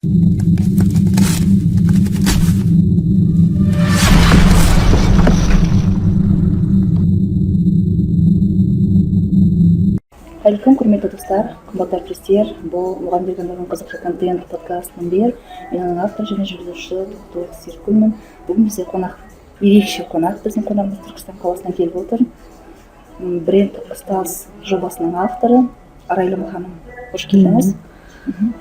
Қайырлы құрметті достар, қымбатты әріптестер, бұл мұғалімдерге арналған қызықты контент подкастының мен оның автор және жүргізушісі доктор Серікгүлмін. Бүгін бізде ерекше қонақ, біздің қонағымыз Түркістан қаласынан келіп отыр. Бренд ұстаз жобасының авторы Арайлым ханым. Қош келдіңіз.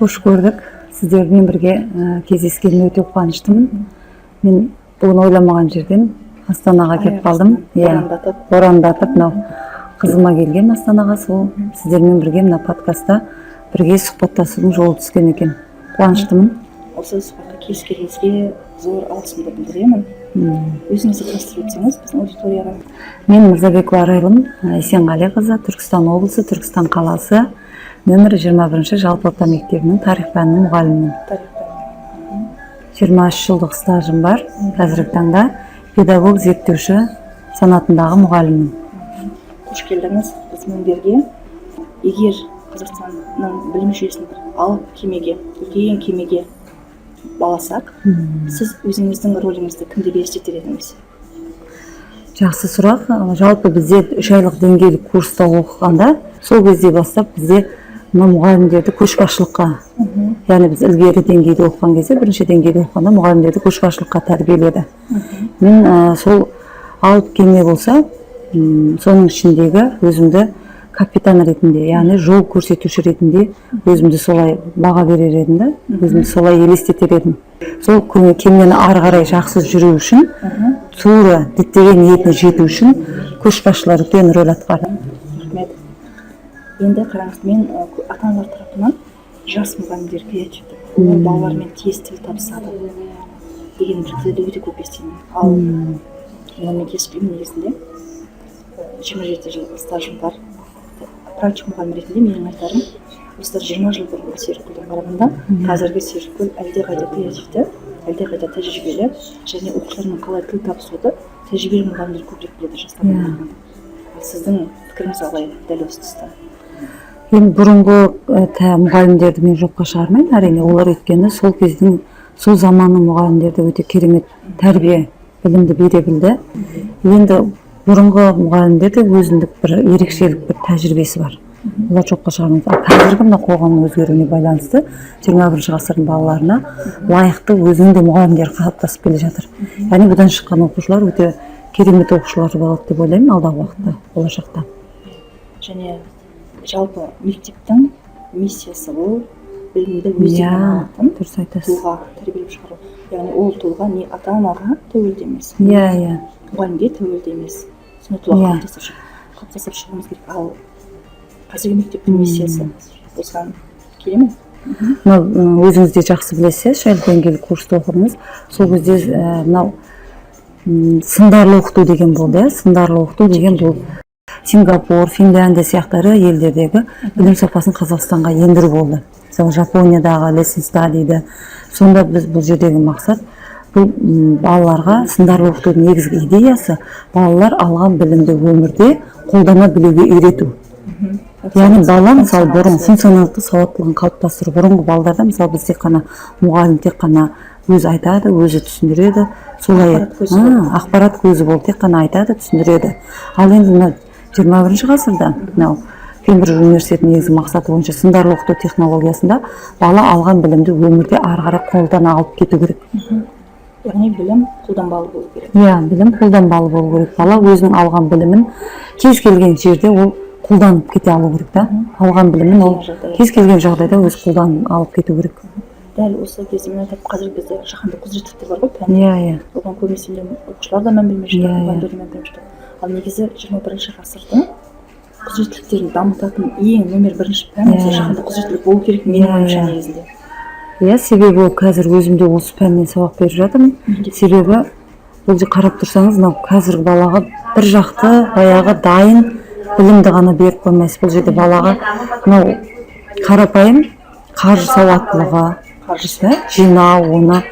Қош көрдік. Сіздермен бірге кездескеніме өте қуаныштымын. Мен бүгін ойламаған жерден Астанаға келіп қалдым. Борандатып, қызыма келген Астанаға, сол сіздермен бірге мына подкастта бірге сұхбаттасудың жолы түскен екен. Қуаныштымын. Осы сұхбатқа келіскеніңізге зор алғысымды білдіремін. Өзіңізді таныстырып өтсеңіз біздің аудиторияға. Мен Мырзабекова Арайлым, Есенғалиқызы, Түркістан облысы, Түркістан қаласы, нөмірі 21 жалпы орта мектебінің тарих пәнінің мұғалімімін. 23 жылдық стажым бар. Қазіргі таңда педагог зерттеуші санатындағы мұғаліммін. Қош келдіңіз біз мінберге. Егер Қазақстанның білім жүйесін алып кемеге, үлкен кемеге баласақ, сіз өзіңіздің рөліңізді кімде елестетер едіңіз? Жақсы сұрақ. Жалпы бізде 3 айлық деңгейлік курста оқығанда, сол кезде бастап бізде мұғалімдерді көшбасшылыққа, яғни біз ілгері деңгейде оқыған кезде, бірінші деңгейде оқығанда мұғалімдерді көшбасшылыққа тәрбиеледі. Мен сол алып кеме болса, соның ішіндегі өзімді капитан ретінде, яғни жол көрсетуші ретінде өзімді солай баға берер едім, өзімді солай елестетер едім. Сол кемені ары қарай жақсы жүру үшін, тура діттеген ниетіне жету үшін көшбасшылар үлкен рөл атқарды. Рахмет. Енді қараңыз, мен ата-аналар тарапынан жас мұғалімдер креативті, олар балалармен тез тіл табысады деген бір тілді өте көп естимін. Ал мен келіспеймін негізінде. 27 жыл стажым бар. Практик мұғалім ретінде менің айтарым, осылар 20 жыл бұрын Серікгүлден қарағанда, қазіргі Серікгүл әлдеқайда креативті, әлдеқайда тәжірибелі, және оқушылармен қалай тіл табысуды тәжірибелі мұғалімдер көбірек біледі жастардан қарағанда. Сіздің пікіріңіз қалай дәл осы тұста? Енді бұрынғы мұғалімдерді мен жоққа шығармаймын, әрине олар өйткені сол кездің, сол заманның мұғалімдерді өте керемет тәрбие, білімді бере білді. Енді бұрынғы мұғалімдерде өзіндік бір ерекшелік, бір тәжірибесі бар. Олар жоққа шығармайды. Қазіргі мына қоғамның өзгеруіне байланысты 21 ғасырдың балаларына лайықты өзінің мұғалімдер қалыптасып келе жатыр. Яғни бұдан шыққан оқушылар өте керемет оқушылар болады деп ойлаймын алдағы уақытта, болашақта. Және жалпы мектептің миссиясы ол білімді өздеріне алатын тұлға тәрбиелеп шығару. Яғни ол тұлға не ата-анаға тәуелді емес, мұғалімге тәуелді емес. Сондай тұлға қалыптастырып шығуымыз керек. Ал қазіргі мектептің миссиясы осыған келе ме? Өзіңіз де жақсы білесіз, шайлық деңгейлік курста оқыдыңыз. Сол кезде мынау сындарлы оқыту деген болды. Сындарлы оқыту деген бұл Сингапур, Финляндия сияқтары елдердегі білім сапасын Қазақстанға ендіру болды. Мысалы Жапониядағы lesson study'ді. Сонда біз бұл жердегі мақсат бұл балаларға сындарлы оқытудың негізгі идеясы балалар алған білімді өмірде қолдана білуге үйрету. Яғни бала мысалы бұрын функционалдық сауаттылығын қалыптастыру. Бұрынғы балаларда мысалы біз тек қана мұғалім тек қана өзі айтады, өзі түсіндіреді, солай ақпарат көзі болып тек қана айтады, түсіндіреді. Ал енді мына 21 ғасырда мынау Кембридж университетінің негізгі мақсаты бойынша сындарлы оқыту технологиясында бала алған білімді өмірде ары қарай қолдана алып кету керек. Яғни білім қолданбалы болу керек. Білім қолданбалы болу керек. Бала өзінің алған білімін кез келген жерде ол қолданып кете алу керек та. Алған білімін ол кез келген жағдайда өз қолданып алып кету керек. Дәл осы кезде мен айтып, қазір бізде жаһандық құзыреттіліктер бар ғой, пән. Оған көбінесе оқушылар да мән бермей жүр, мұғалімдер де мән бермей жүр. Ал негізі 21 ғасырдың құзыреттіліктерін дамытатын ең нөмір бірінші пән осы жаһандық құзыреттілік болу керек менің ойымша негізінде. Себебі қазір өзімде осы пәннен сабақ беріп жатырмын. Себебі бұл қарап тұрсаңыз, мынау қазіргі балаға бір жақты баяғы дайын білімді ғана беріп қоймайсыз. Бұл жерде балаға мынау қарапайым қаржы сауаттылығы, жинау, оны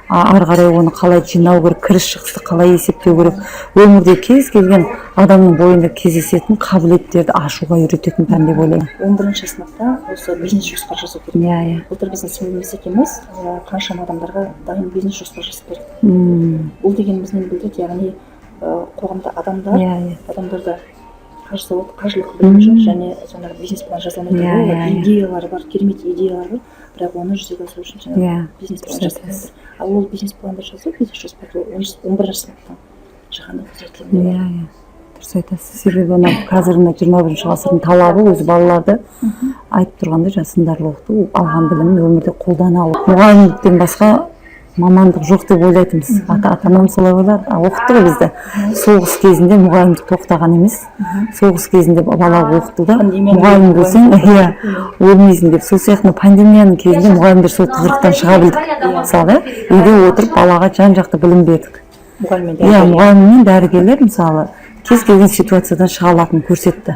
ары қарай оны қалай жинау керек, кіріс шығысты қалай есептеу керек, өмірде кез келген адамның бойында кездесетін қабілеттерді ашуға үйрететін пән деп ойлаймын. 11-ші сыныпта осы бизнес жоспар жасау керек. Иә. Былтыр біздің сіңіліміз екеуміз қаншама адамдарға дайын бизнес жоспар жасап бердік. Бұл дегеніміз нені білдіреді, яғни қоғамда адамдарда қажылық білімі жоқ және жаңағы бизнес план жасалмайды. Идеялары бар, керемет идеялары бар, бірақ оны жүзеге асыру үшін жаңағы бизнес план жасалмайды. Ал ол бизнес планды жасау, бизнес жоспарды 11-ші сыныптан жаһандық құзыреттілігінде. Дұрыс айтасыз. Себебі қазір 21-ші ғасырдың талабы өзі балаларды айтып тұрғандай сындарлы оқыту, алған білімін өмірде қолдана алу. Мұғалімдіктен басқа мамандық жоқ деп ойлайтынбыз. Ата-анам солай ойлады. Оқытты ғой бізді. Соғыс кезінде мұғалімдік тоқтаған емес. Соғыс кезінде бала оқытылды. Мұғалім болсаң, өлмейсің деп. Сол сияқты пандемияның кезінде мұғалімдер сол тығырықтан шыға білдік. Мысалы, үйде отырып балаға жан-жақты білім бердік. Мұғаліммен дәрігерлер мысалы кез келген ситуациядан шыға алатынын көрсетті.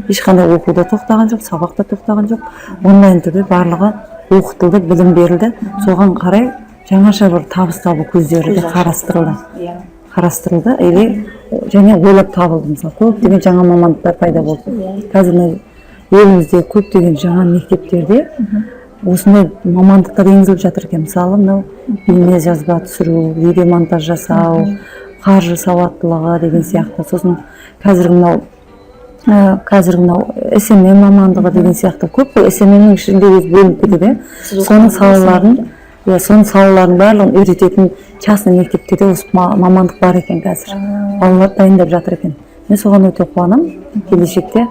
Ешқандай оқуда тоқтаған жоқ, сабақта тоқтаған жоқ. Онлайн түрде барлығы оқытылды, білім берілді. Соған қарай жаңаша бір табыс табу көздері де қарастырылды. Және ойлап табылды. Мысалы, көптеген жаңа мамандықтар пайда болды. Қазір елімізде көптеген жаңа мектептерде осындай мамандықтар енгізіліп жатыр екен. Мысалы, мынау бейне жазба түсіру, видеомонтаж жасау, қаржы сауаттылығы деген сияқты. Сосын қазіргі мынау SMM мамандығы деген сияқты көп қой. SMM-нің ішінде өзі бөлініп кетеді. Соның салаларын барлығын үйрететін частный мектептерде осы мамандық бар екен қазір. Балалар дайындап жатыр екен. Мен соған өте қуанамын. Келешекте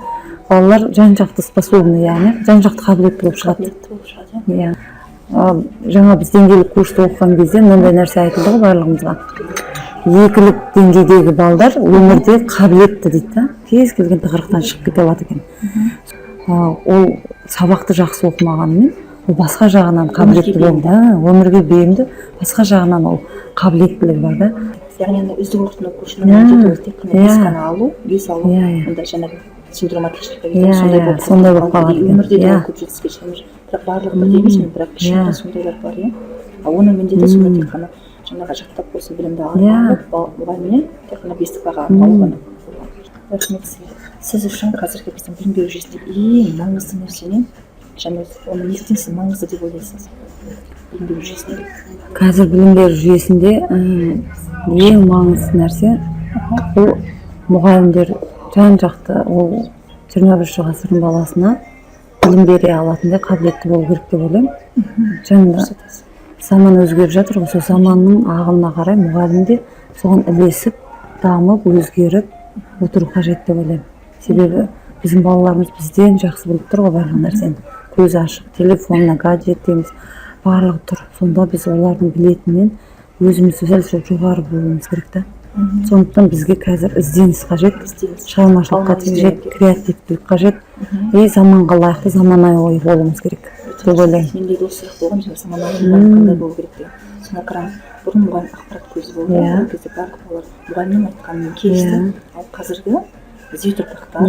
балалар жан-жақты способны, яғни жан-жақты қабілетті болып шығады. Жаңа біз деңгейлік курста оқыған кезде мынандай нәрсе айтылды ғой барлығымызға. Екілік деңгейдегі балдар өмірде қабілетті дейді. Кез келген тығырықтан шығып кете алады екен. Ол сабақты жақсы оқымағанымен ол басқа жағынан қабілетті болды. Өмірге бейімді, басқа жағынан ол қабілеттілігі бар да. Яғни үздік оқыту курсында тек қана дисканы алу, бес алу, онда жаңағы синдром отличника сондай болып қалады. Өмірде де көп жетістікке шығамыз. Бірақ барлығы бірдей емес, бірақ ішінде сондайлар бар. Оның міндеті сонда тек қана жаңағы жаттап болсын білімді алып, мұғалімнен тек қана бестік баға алу. Рахмет сізге. Сіз үшін қазіргі біздің білім беру жүйесінде ең маңызды нәрсе және оны неліктен сіз маңызды деп ойлайсыз? Білім беру жүйесінде. Қазір білім беру жүйесінде ең маңызды нәрсе ол мұғалімдер жан-жақты ол 21-ші ғасырдың баласына білім бере алатындай қабілетті болу керек деп ойлаймын. Жаңында заман өзгеріп жатыр ғой, сол заманның ағымына қарай мұғалім де соған ілесіп, дамып, өзгеріп отыру қажет деп ойлаймын. Себебі біздің балаларымыз бізден жақсы біліп тұр ғой барлық нәрсені. Көзі ашық, телефонына, гаджет дейміз, барлығы тұр. Сонда біз олардың білетінен өзіміз сәл жоғары болуымыз керек та. Сондықтан бізге қазір ізденіс қажет, шығармашылыққа қажет, креативтілік қажет, заманға лайықты заманауи ой болуымыз керек деп ойлаймын. Менде дос сияқты болған жаңа заманауи қандай болу керек деп. Соны қараңыз, бұрын мұғалім ақпарат көзі болды. Ол кезде барлық балалар мұғалімнің айтқанымен келісті. Ал қазіргі Z ұрпақтар,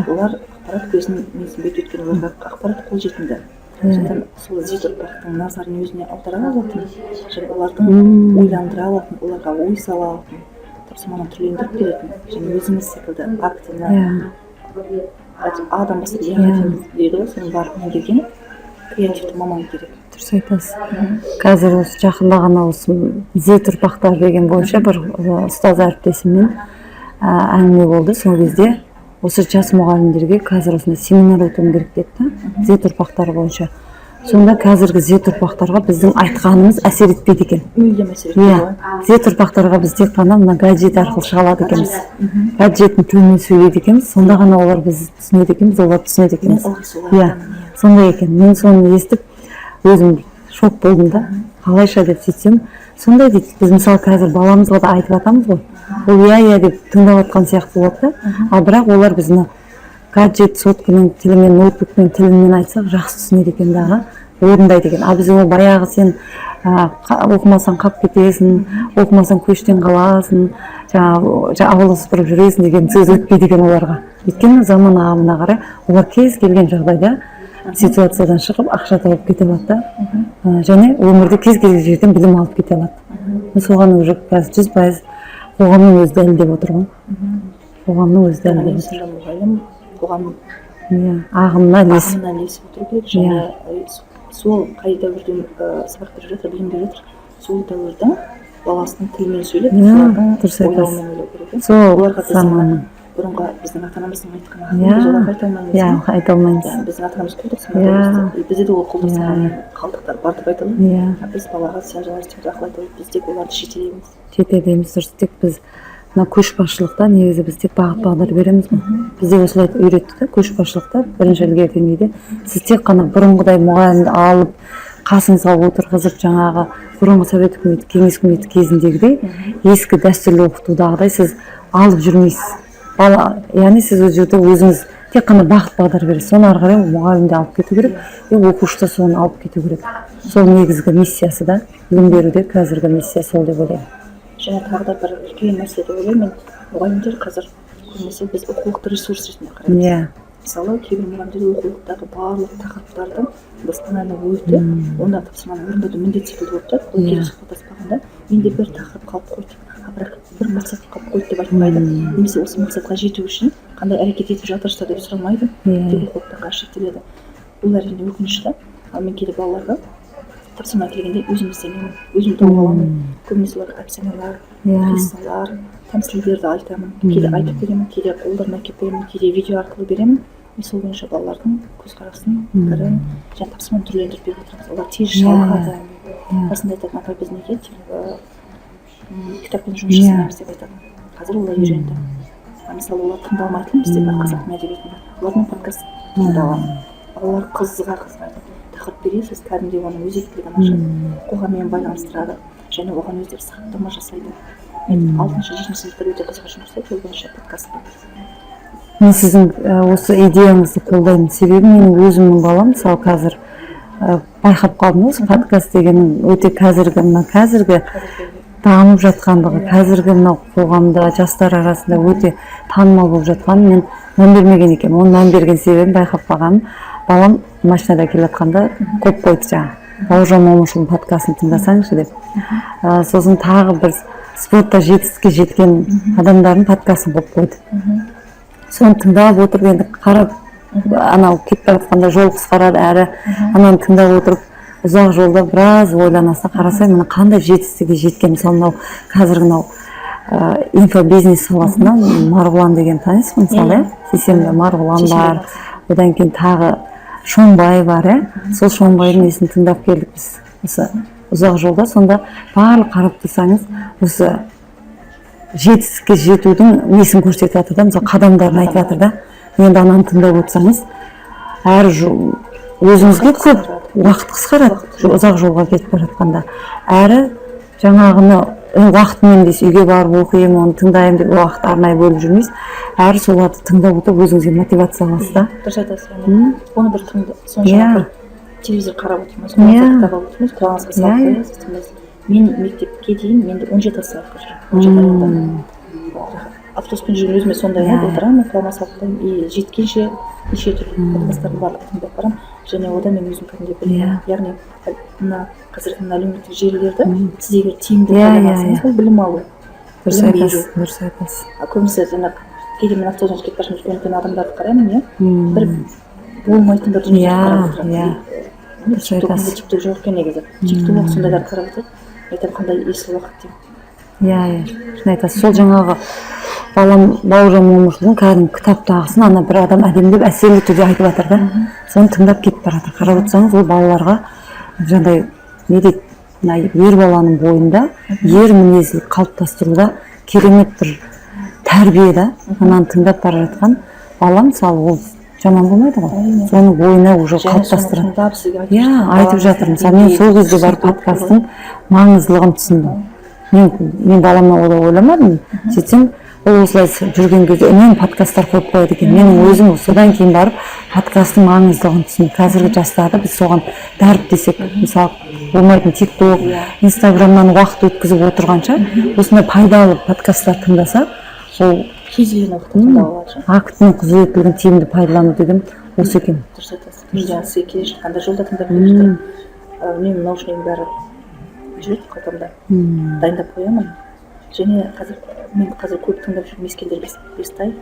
олар ақпарат көзінің менсінбейді, өйткені оларға ақпарат қолжетімді. Сондықтан сол Z ұрпақтың назарын өзіне аудара алатын, және олардың ойландыра алатын, оларға ой сала алатын, тапсырманы түрлендіріп беретін, және өзіңіз секілді активно Адан бастап дейді ғой, соның барлық меңгерген креативті маман керек. Дұрыс айтасыз. Қазір осы жақында ғана осы Z ұрпақтар деген бойынша бір ұстаз әріптесіммен әңгіме болды. Сол кезде осы жас мұғалімдерге қазір осындай семинар өтуім керек деді. Z ұрпақтары бойынша. Сонда қазіргі Z ұрпақтарға біздің айтқанымыз әсер етпейді екен. Мүлдем әсер етпейді. Z ұрпақтарға біз тек қана мына гаджет арқылы шыға алады екенбіз. Гаджеттің тілімен сөйлейді екенбіз. Сонда ғана олар біз түсінеді екенбіз, олар түсінеді екенбіз. Сондай екен. Мен соны естіп өзім шок болдым да. Қалайша деп сөйтсем, сондай дейді. Біз мысалы қазір баламызға да айтып жатамыз ғой. Ол иә деп тыңдап жатқан сияқты болады да. Ал бірақ олар бізді гаджет сотканың тілімен, ноутбуктың тілімен айтсақ жақсы түсінеді екен дағы, орындайды екен. Ал біз ол баяғы сен оқымасаң қап кетесің, оқымасаң көштен қаласың, ауылда сыпырып жүресің деген сөз өтпейді екен оларға. Өйткені заман ағымына қарай олар кез келген жағдайда ситуациядан шығып ақша тауып кете алады да. Және өмірде кез келген жерден білім алып кете алады. Соған уже қазір 100% қоғамның өзі дәлелдеп отыр ғой. Қоғамның өзі дәлелдеп отыр. Мұғалім қоғам ағымына ілесіп отыру керек. Және сол қай дәуірден сабақ беріп жатыр, білім беріп жатыр, сол дәуірдің баласының тілімен сөйлеп, солардың ойлауымен ойлау керек. сол заманның бұрынғы біздің ата-анамыздың айтқан ағымын біз оларға айта алмаймыз. айта алмаймыз. Біздің ата-анамыз құлдық санады, бізде де ол құлдық санаған қалдықтар бар деп айта аламыз. Біз балаға сен жаңа ақыл айта алмаймыз, біз тек оларды жетелейміз. Дұрыс, тек біз мына көшбасшылықта негізі біз тек бағыт бағдар береміз ғой. Бізде осылай үйретті да, көшбасшылықта бірінші ілгері деңгейде сіз тек қана бұрынғыдай мұғалімді алып қасыңызға отырғызып жаңағы бұрынғы совет үкіметі, кеңес үкіметі кезіндегідей ескі дәстүрлі оқытудағыдай сіз алып жүрмейсіз. Яғни сіз ол жерде өзіңіз тек қана бағыт бағдар бересіз. Соны ары қарай мұғалімде алып кету керек, оқушы да соны алып кету керек. Сол негізгі миссиясы да, білім беруде қазіргі миссия сол деп ойлаймын. Және тағы да бір үлкен мәселе деп ойлаймын, мұғалімдер қазір көбінесе біз оқулықты ресурс ретінде қараймыз. Мысалы, кейбір мұғалімдер оқулықтағы барлық тақырыптардың досконально өтіп, онда тапсырманы орындауды міндет секілді болып тұрады. Ол келіп сұхбаттаспағанда менде бір тақырып қалып қойды, бірақ бір мақсат қалып қойды деп айтпайды. Немесе осы мақсатқа жету үшін қандай әрекет етіп жатырсыздар деп сұрамайды. Тек оқулықтарға шектеледі. Бұл әрине өкінішті. Ал мен кейде балаларға тапсырма келгенде өзім ізденемін, өзім тауып аламын. Көбінесе оларға әпсаналар, қиссалар, тәмсілдерді айтамын. Кейде айтып беремін, кейде қолдарына әкеліп беремін, кейде видео арқылы беремін. Сол бойынша балалардың көзқарасын, пікірін және тапсырманы түрлендіріп беріп отырамыз. Олар тез жалығады. Басында айтатын, апай біз неге кітаппен жұмыс жасамаймыз деп айтады. Қазір олар үйренді. Мысалы, олар тыңдалмайтын бізде бар қазақ әдебиетінде. Олардың подкаст тыңдалады. Олар қызығады. Тақырып бересіз, кәдімгідей оның өзектілігін ашады, қоғаммен байланыстырады және оған өздері сараптама жасайды. Мен 6-7 сыныпта өте қызыға жұмыс жасайды, ол бойынша подкастпен. Мен сіздің осы идеяңызды қолдаймын. Себебі менің өзімнің балам, мысалы қазір байқап қалдым, осы подкаст дегеннің өте қазіргі дамып жатқандығы, қазіргі мынау қоғамда жастар арасында өте танымал болып жатқанын мен мән бермеген екен. Оны мән берген себебін байқап қалғаным, балам машинада келе жатқанда көп қойды жаңағы. Бауыржан Момышұлының подкастын тыңдасаңшы деп. Сосын тағы бір спортта жетістікке жеткен адамдардың подкастын қойып қойды. Соны тыңдап отырып енді қарап, анау кетіп бара жатқанда жол қысқарады, әрі ананы тыңдап отырып ұзақ жолда біраз ойланасың, қарасай мына қандай жетістікке жеткен. Мысалы мынау қазіргі мынау инфобизнес саласында Марғұлан деген танисың мысалы, сейсенбі Марғұлан бар, одан кейін тағы Шоңбай бар, сол Шоңбайдың несін тыңдап келдік біз осы ұзақ жолда. Сонда барлық қарап тұрсаңыз осы жетістікке жетудің несін көрсетіп жатыр да, мысалы қадамдарын айтып жатыр да. Енді ананы тыңдап отырсаңыз әр өзіңізге көп уақыт қысқарады ұзақ жолға кетіп бара жатқанда. Әрі жаңағыны уақытымен дейсіз, үйге барып оқимын, оны тыңдаймын деп уақыт арнайы бөліп жүрмейсіз. Әрі соларды тыңдап отырып өзіңізге мотивация аласыз да. Дұрыс айтасыз. Оны бір сонша бір телевизор қарап отырмыз, кітап алып отырмыз, құлағыңызға салып қоясыз, тыңдайсыз. Мен мектепке дейін, менде 17 сағатқа жүремін. Автобуспен жүрген өзіме сондай отырамын, құлағыма салып қоямын, и жеткенше неше түрлі подкасттардың барлығын тыңдап барамын. Және одан мен өзім кәдімгідей білемін. Яғни мына қазіргі әлеуметтік желілерді сіз егер тиімді қолданасаңыз, ол білім алу. Дұрыс айтасыз. Көбінесе жаңағы кейде мен автобуспен кетіп бара жатқан үлкен адамдарды қараймын, бір болмайтын бір дүниелерді қарап отырамын. TikTok жоқ екен негізі. TikTok сондайларды қарап отырып, айтамын қандай есіл уақыт деймін. Шын айтасыз. Сол жаңағы балам Бауыржан Момышұлының кәдімгі кітаптағысын ана бір адам әдемілеп әсерлі түрде айтып жатыр да. Соны тыңдап кетіп бара жатыр. Қарап отырсаңыз, ол балаларға жаңағыдай не дейді, ер баланың бойында ер мінезін қалыптастыруда керемет бір тәрбие да. Ананы тыңдап бара жатқан балам, мысалы ол жаман болмайды ғой. Соны бойына уже қалыптастырады. Айтып жатыр. Мысалы мен сол кезде бар подкасттың маңыздылығын түсіндім. Мен баламнан олай ойламадым. Сөйтсем ол осылай жүрген кезде үнемі подкасттар қойып қояды екен. Менің өзім содан кейін барып подкасттың маңыздылығын түсіндім. Қазіргі жастарды біз соған дәріптесек, мысалы болмайтын TikTok, Instagramнан уақыт өткізіп отырғанша осындай пайдалы подкасттар тыңдасақ, сол кез келген уақытта тыңдап алады. Уақыттың құзыреттілігін тиімді пайдалану деген осы екен. Дұрыс айтасыз. Мен жаңағы сізге келе жатқанда жолда тыңдап келе жатырмын. Үнемі наушнигім бәрі жүреді қалтамда. Дайындап қоямын. Және мен қазір көп тыңдап жүрген Ескендір Бестай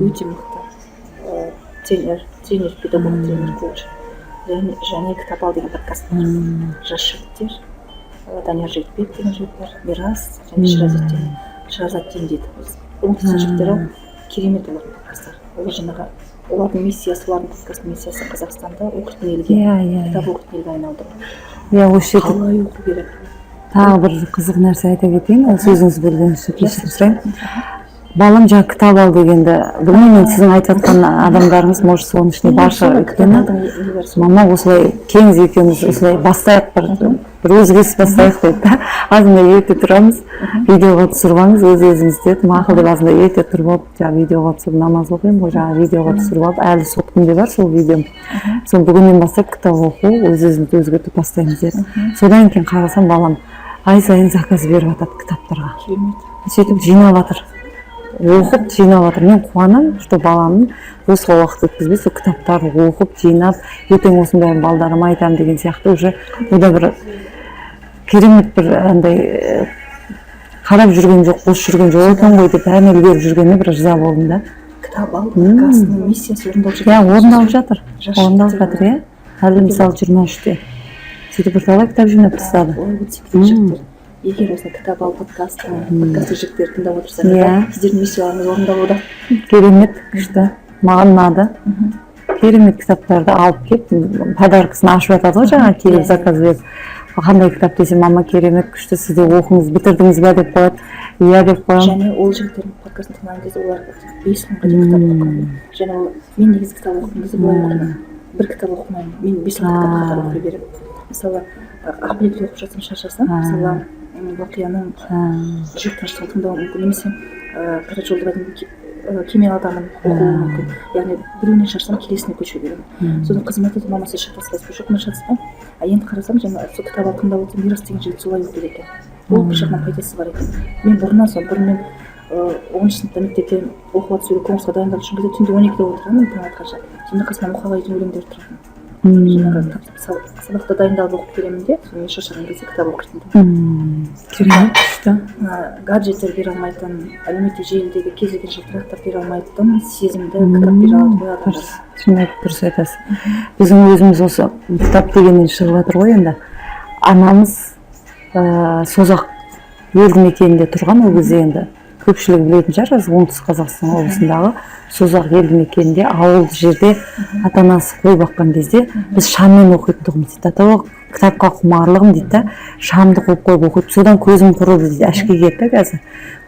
өте мықты тренер, педагог, тренер, коуч. Және кітап ал деген подкаст бар. Жас жігіттер, Данияр Жігітбек деген жігіт бар, Мирас және Шыразаттен дейді. Оңтүстік жігіттері керемет олардың подкасттар. Олар жаңағы олардың миссиясы, олардың подкастының миссиясы Қазақстанда оқитын елге, кітап оқитын елге айналдыру. Осы жерде қалай оқу керек? тағы бір қызық нәрсе айта кетейін, ол сөзіңіз бөлген үшін кешірім сұраймын. Балам жаңа кітап ал дегенді білмеймін, сіздің айтып жатқан адамдарыңыз может соның ішінде бар шығар. Өйткені мама осылай кеңіз екеуміз осылай бастайық, бір өзгеріс бастайық деді да. Азында ерте тұрамыз, видеоға түсіріп алыңыз, өз-өзіңіз деді. Мақұл деп азында ерте тұрып алып, жаңағы видеоға түсіріп намаз оқимын ғой, жаңағы видеоға түсіріп алып, әлі сол күнде бар сол видеом. Сол бүгіннен бастап кітап оқу, өз-өзімізді өзгертіп бастаймыз деді. Содан кейін қарасам балам ай сайын заказ беріп жатады кітаптарға. Сөйтіп жинап жатыр. Оқып жинап жатыр. Мен қуанамын, что баламның босқа уақыт өткізбей сол кітаптарды оқып жинап, ертең осының бәрін балдарыма айтамын деген сияқты уже ода бір керемет бір андай қарап жүрген жоқ, бос жүрген жоқ екен ғой деп бәріне үлгеріп жүргеніне бір риза болдым да. Кітап ал подкастының миссиясы орындалып жатыр. Иә, орындалып жатыр. Орындалып жатыр, иә. Әлі мысалы 23-те. Сөйтіп бірталай кітап жинап тастады. Егер осындай кітап ал подкасты жігіттер тыңдап отырсаңыздар, сіздердің миссияларыңыз орындалуда. Керемет, күшті. Маған ұнады. Керемет кітаптарды алып келіп, подаркасын ашып жатады ғой жаңа келіп заказ беріп. Қандай кітап десе, мама керемет, күшті, сіз де оқыңыз, бітірдіңіз бе деп қояды. Иә деп қоямын. Және ол жігіттердің подкастын тыңдаған кезде олар 5 мыңға дейін кітап оқыған. Және мен негізі кітап оқыған кезде былай оқимын. Бір кітап оқымаймын, мен 5 мың кітап қатар оқи беремін. Мысалы, ақбілетті оқып жатсам шаршасам, мысалы, Бақияның жүрек тыныштығын тыңдауы мүмкін, немесе Қайрат Жолдыбайдың кемел адамын оқуы мүмкін. Яғни біреуінен шаршасам, келесіне көше беремін. Содан қызым айтады, мама сіз шатаспайсыз ба? Жоқ, мен шатаспаймын. Енді қарасам, жаңа сол кітап тыңдап отырсам, Мирас деген жігіт солай оқиды екен. Ол бір жағынан пайдасы бар екен. Мен бұрын мен 10 сыныпта мектепте оқуға түсуге конкурсқа дайындалып жүрген кезде түнде 12-де отырамын таң атқанша. Сонда қасымда Мұқағалидың өлеңдері тұратын. Жаңағы сабақта дайындалып оқып келемін де, соны шаршаған кезде кітап оқитын. Керемет, күшті. Гаджеттер бере алмайтын, әлеуметтік желідегі кез келген жылтырақтар бере алмайтын сезімді кітап бере алады ғой адамдар. Шынымен дұрыс айтасыз. Біздің өзіміз осы кітап дегеннен шығып жатыр ғой енді. Анамыз Созақ елді мекенінде тұрған, ол кезде енді көпшілігі білетін шығар, оңтүстік Қазақстан облысындағы Созақ елді мекенінде ауылды жерде ата-анасы қой баққан кезде біз шаммен оқитын тұғымыз дейді. Ата кітапқа құмарлығым дейді да, шамды қойып қойып оқиды. Содан көзім құрыды дейді, әшке кетті қазір.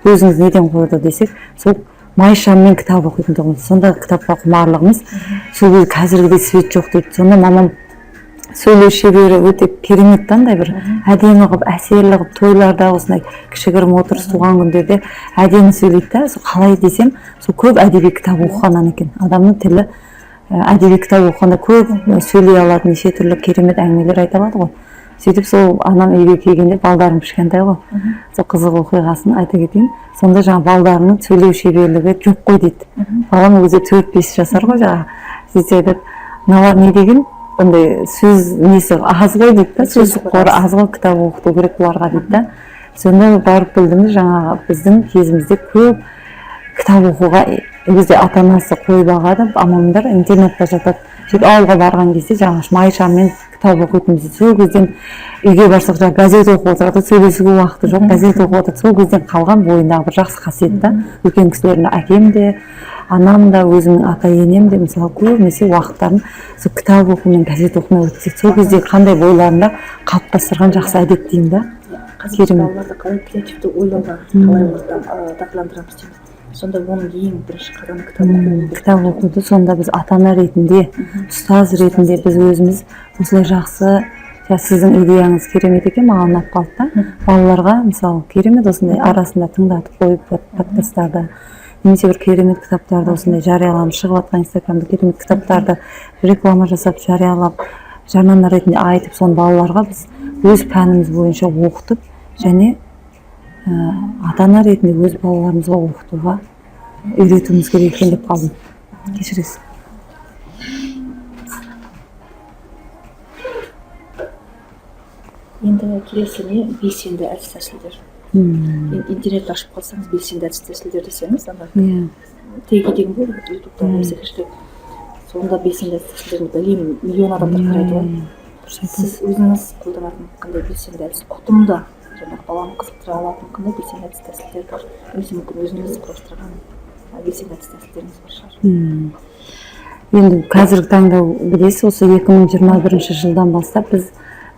Көзіңіз неден құрыды десек, сол май шаммен кітап оқитын тұғымыз. Сонда кітапқа құмарлығымыз, сол кезде қазіргідей свет жоқ дейді. Сонда мамам сөйлеу шебері өте керемет, андай бір әдемі қылып, әсерлі қылып, тойларда осындай кішігірім отырыс туған күндерде әдемі сөйлейді да. Сол қалай десем, сол көп әдеби кітап оқығаннан екен. Адамның тілі әдеби кітап оқығанда көп сөйлей алады, неше түрлі керемет әңгімелер айта алады ғой. Сөйтіп сол анам үйге келгенде, балдарым кішкентай ғой, сол қызық оқиғасын айта кетейін. Сонда жаңа балдарының сөйлеу шеберлігі жоқ қой дейді. Балам өзі 4-5 жасар ғой жаңа. Сөйтсе айтады, мыналар не деген? Ондай сөз несі аз ғой дейді да, сөз қоры аз ғой, кітап оқыту керек бұларға дейді да. Сонда барып білдім, жаңағы біздің кезімізде көп кітап оқуға өзде ата-анасы қой бағады, амандар интернетте жатады. Сөйтіп ауылға барған кезде жаңағы май шаммен кітап оқитынбыз. Сол кезден үйге барсақ жаңағы газет оқып отырады, сөйлесуге уақыты жоқ, газет оқып отырады. Сол кезден қалған бойындағы бір жақсы қасиет та. Үлкен кісілердің әкем де, анам да, өзімнің ата енем де мысалы көбінесе уақыттарын сол кітап оқумен, газет оқумен өткізеді. Сол кезде қандай бойларында қалыптастырған жақсы әдет деймін да. Қазір балаларды қалай креативті ойлауға қалай дағдыландырамыз дейміз. Сонда оның ең бірінші қадамы кітап оқу. Кітап оқуды сонда біз ата-ана ретінде, ұстаз ретінде біз өзіміз осылай жақсы, сіздің идеяңыз керемет екен, маған ұнап қалды да. Балаларға мысалы керемет осындай арасында тыңдатып қойып подкасттарды, немесе бір керемет кітаптарды осындай жарияланып шығып жатқан инстаграмда керемет кітаптарды реклама жасап, жариялап, жарнама ретінде айтып, соны балаларға біз өз пәніміз бойынша оқытып, және ата-ана ретінде өз балаларымызға оқытуға үйретуіміз керек екен деп қалдым. Кешіресіз. Енді келесіне белсенді әдіс тәсілдер. Енді интернет ашып қалсаңыз белсенді әдіс тәсілдер десеңіз, ана теги деген болды ютубта немесе хэштег. Сонда белсенді әдіс тәсілдерін білемін, миллион адамдар қарайды ғой. Сіз өзіңіз қолданатын қандай белсенді әдіс, ұтымды жаңағы баланы қызықтыра алатын қандай белсенді әдіс тәсілдер бар? Немесе мүмкін өзіңіз құрастырған белсенді әдіс тәсілдеріңіз бар шығар. Енді қазіргі таңда білесіз, осы 2021 жылдан бастап біз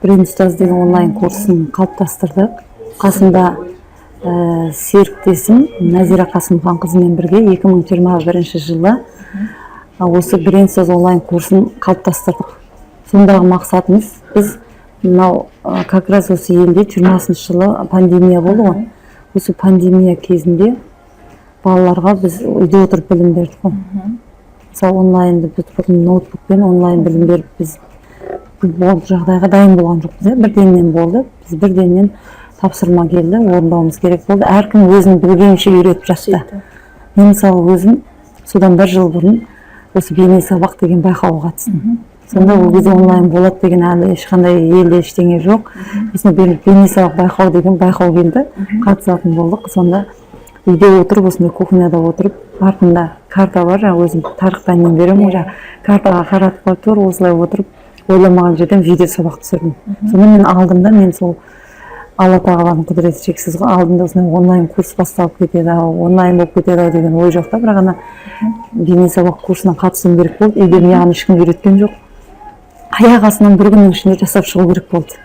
Бренд ұстаз деген онлайн курсын қалыптастырдық. Қасымда серіктесім Назира Қасымхан қызымен бірге 2021 жылы осы Бренд ұстаз онлайн курсын қалыптастырдық. Сондағы мақсатымыз, біз мынау как раз осы елде 20 жылы пандемия болды ғой. Осы пандемия кезінде балаларға біз үйде отырып білім бердік қой. Мысалы онлайнды ноутбукпен онлайн білім беріп біз бұл жағдайға дайын болған жоқпыз. Бірденнен болды. Біз бірденнен тапсырма келді, орындауымыз керек болды. Әркім өзін білгенше үйретіп жатты. Мен мысалы өзім содан 1 жыл бұрын осы бейне сабақ деген байқауға қатыстым. Сонда ол кезде онлайн болады деген әлі ешқандай елде ештеңе жоқ. Бейне сабақ байқау деген байқау келді. Қатысатын болдық. Сонда үйде отырып, осындай кухняда отырып, артында карта бар, өзім тарих пәнінен беремін, картаға қаратып тұр, осылай отырып, ойламаған жерден видео сабақ түсірдім. Сонда мен алдымда, мен сол Алла тағаланың құдіреті шексіз ғой, алдымда осындай онлайн курс басталып кетеді, онлайн болып кетеді деген ой жоқ та, бірақ ана бейне сабақ курсына қатысуым керек болды. Үйде маған ешкім үйреткен жоқ. Аяқ астынан 1 күннің ішінде жасап шығу керек болды.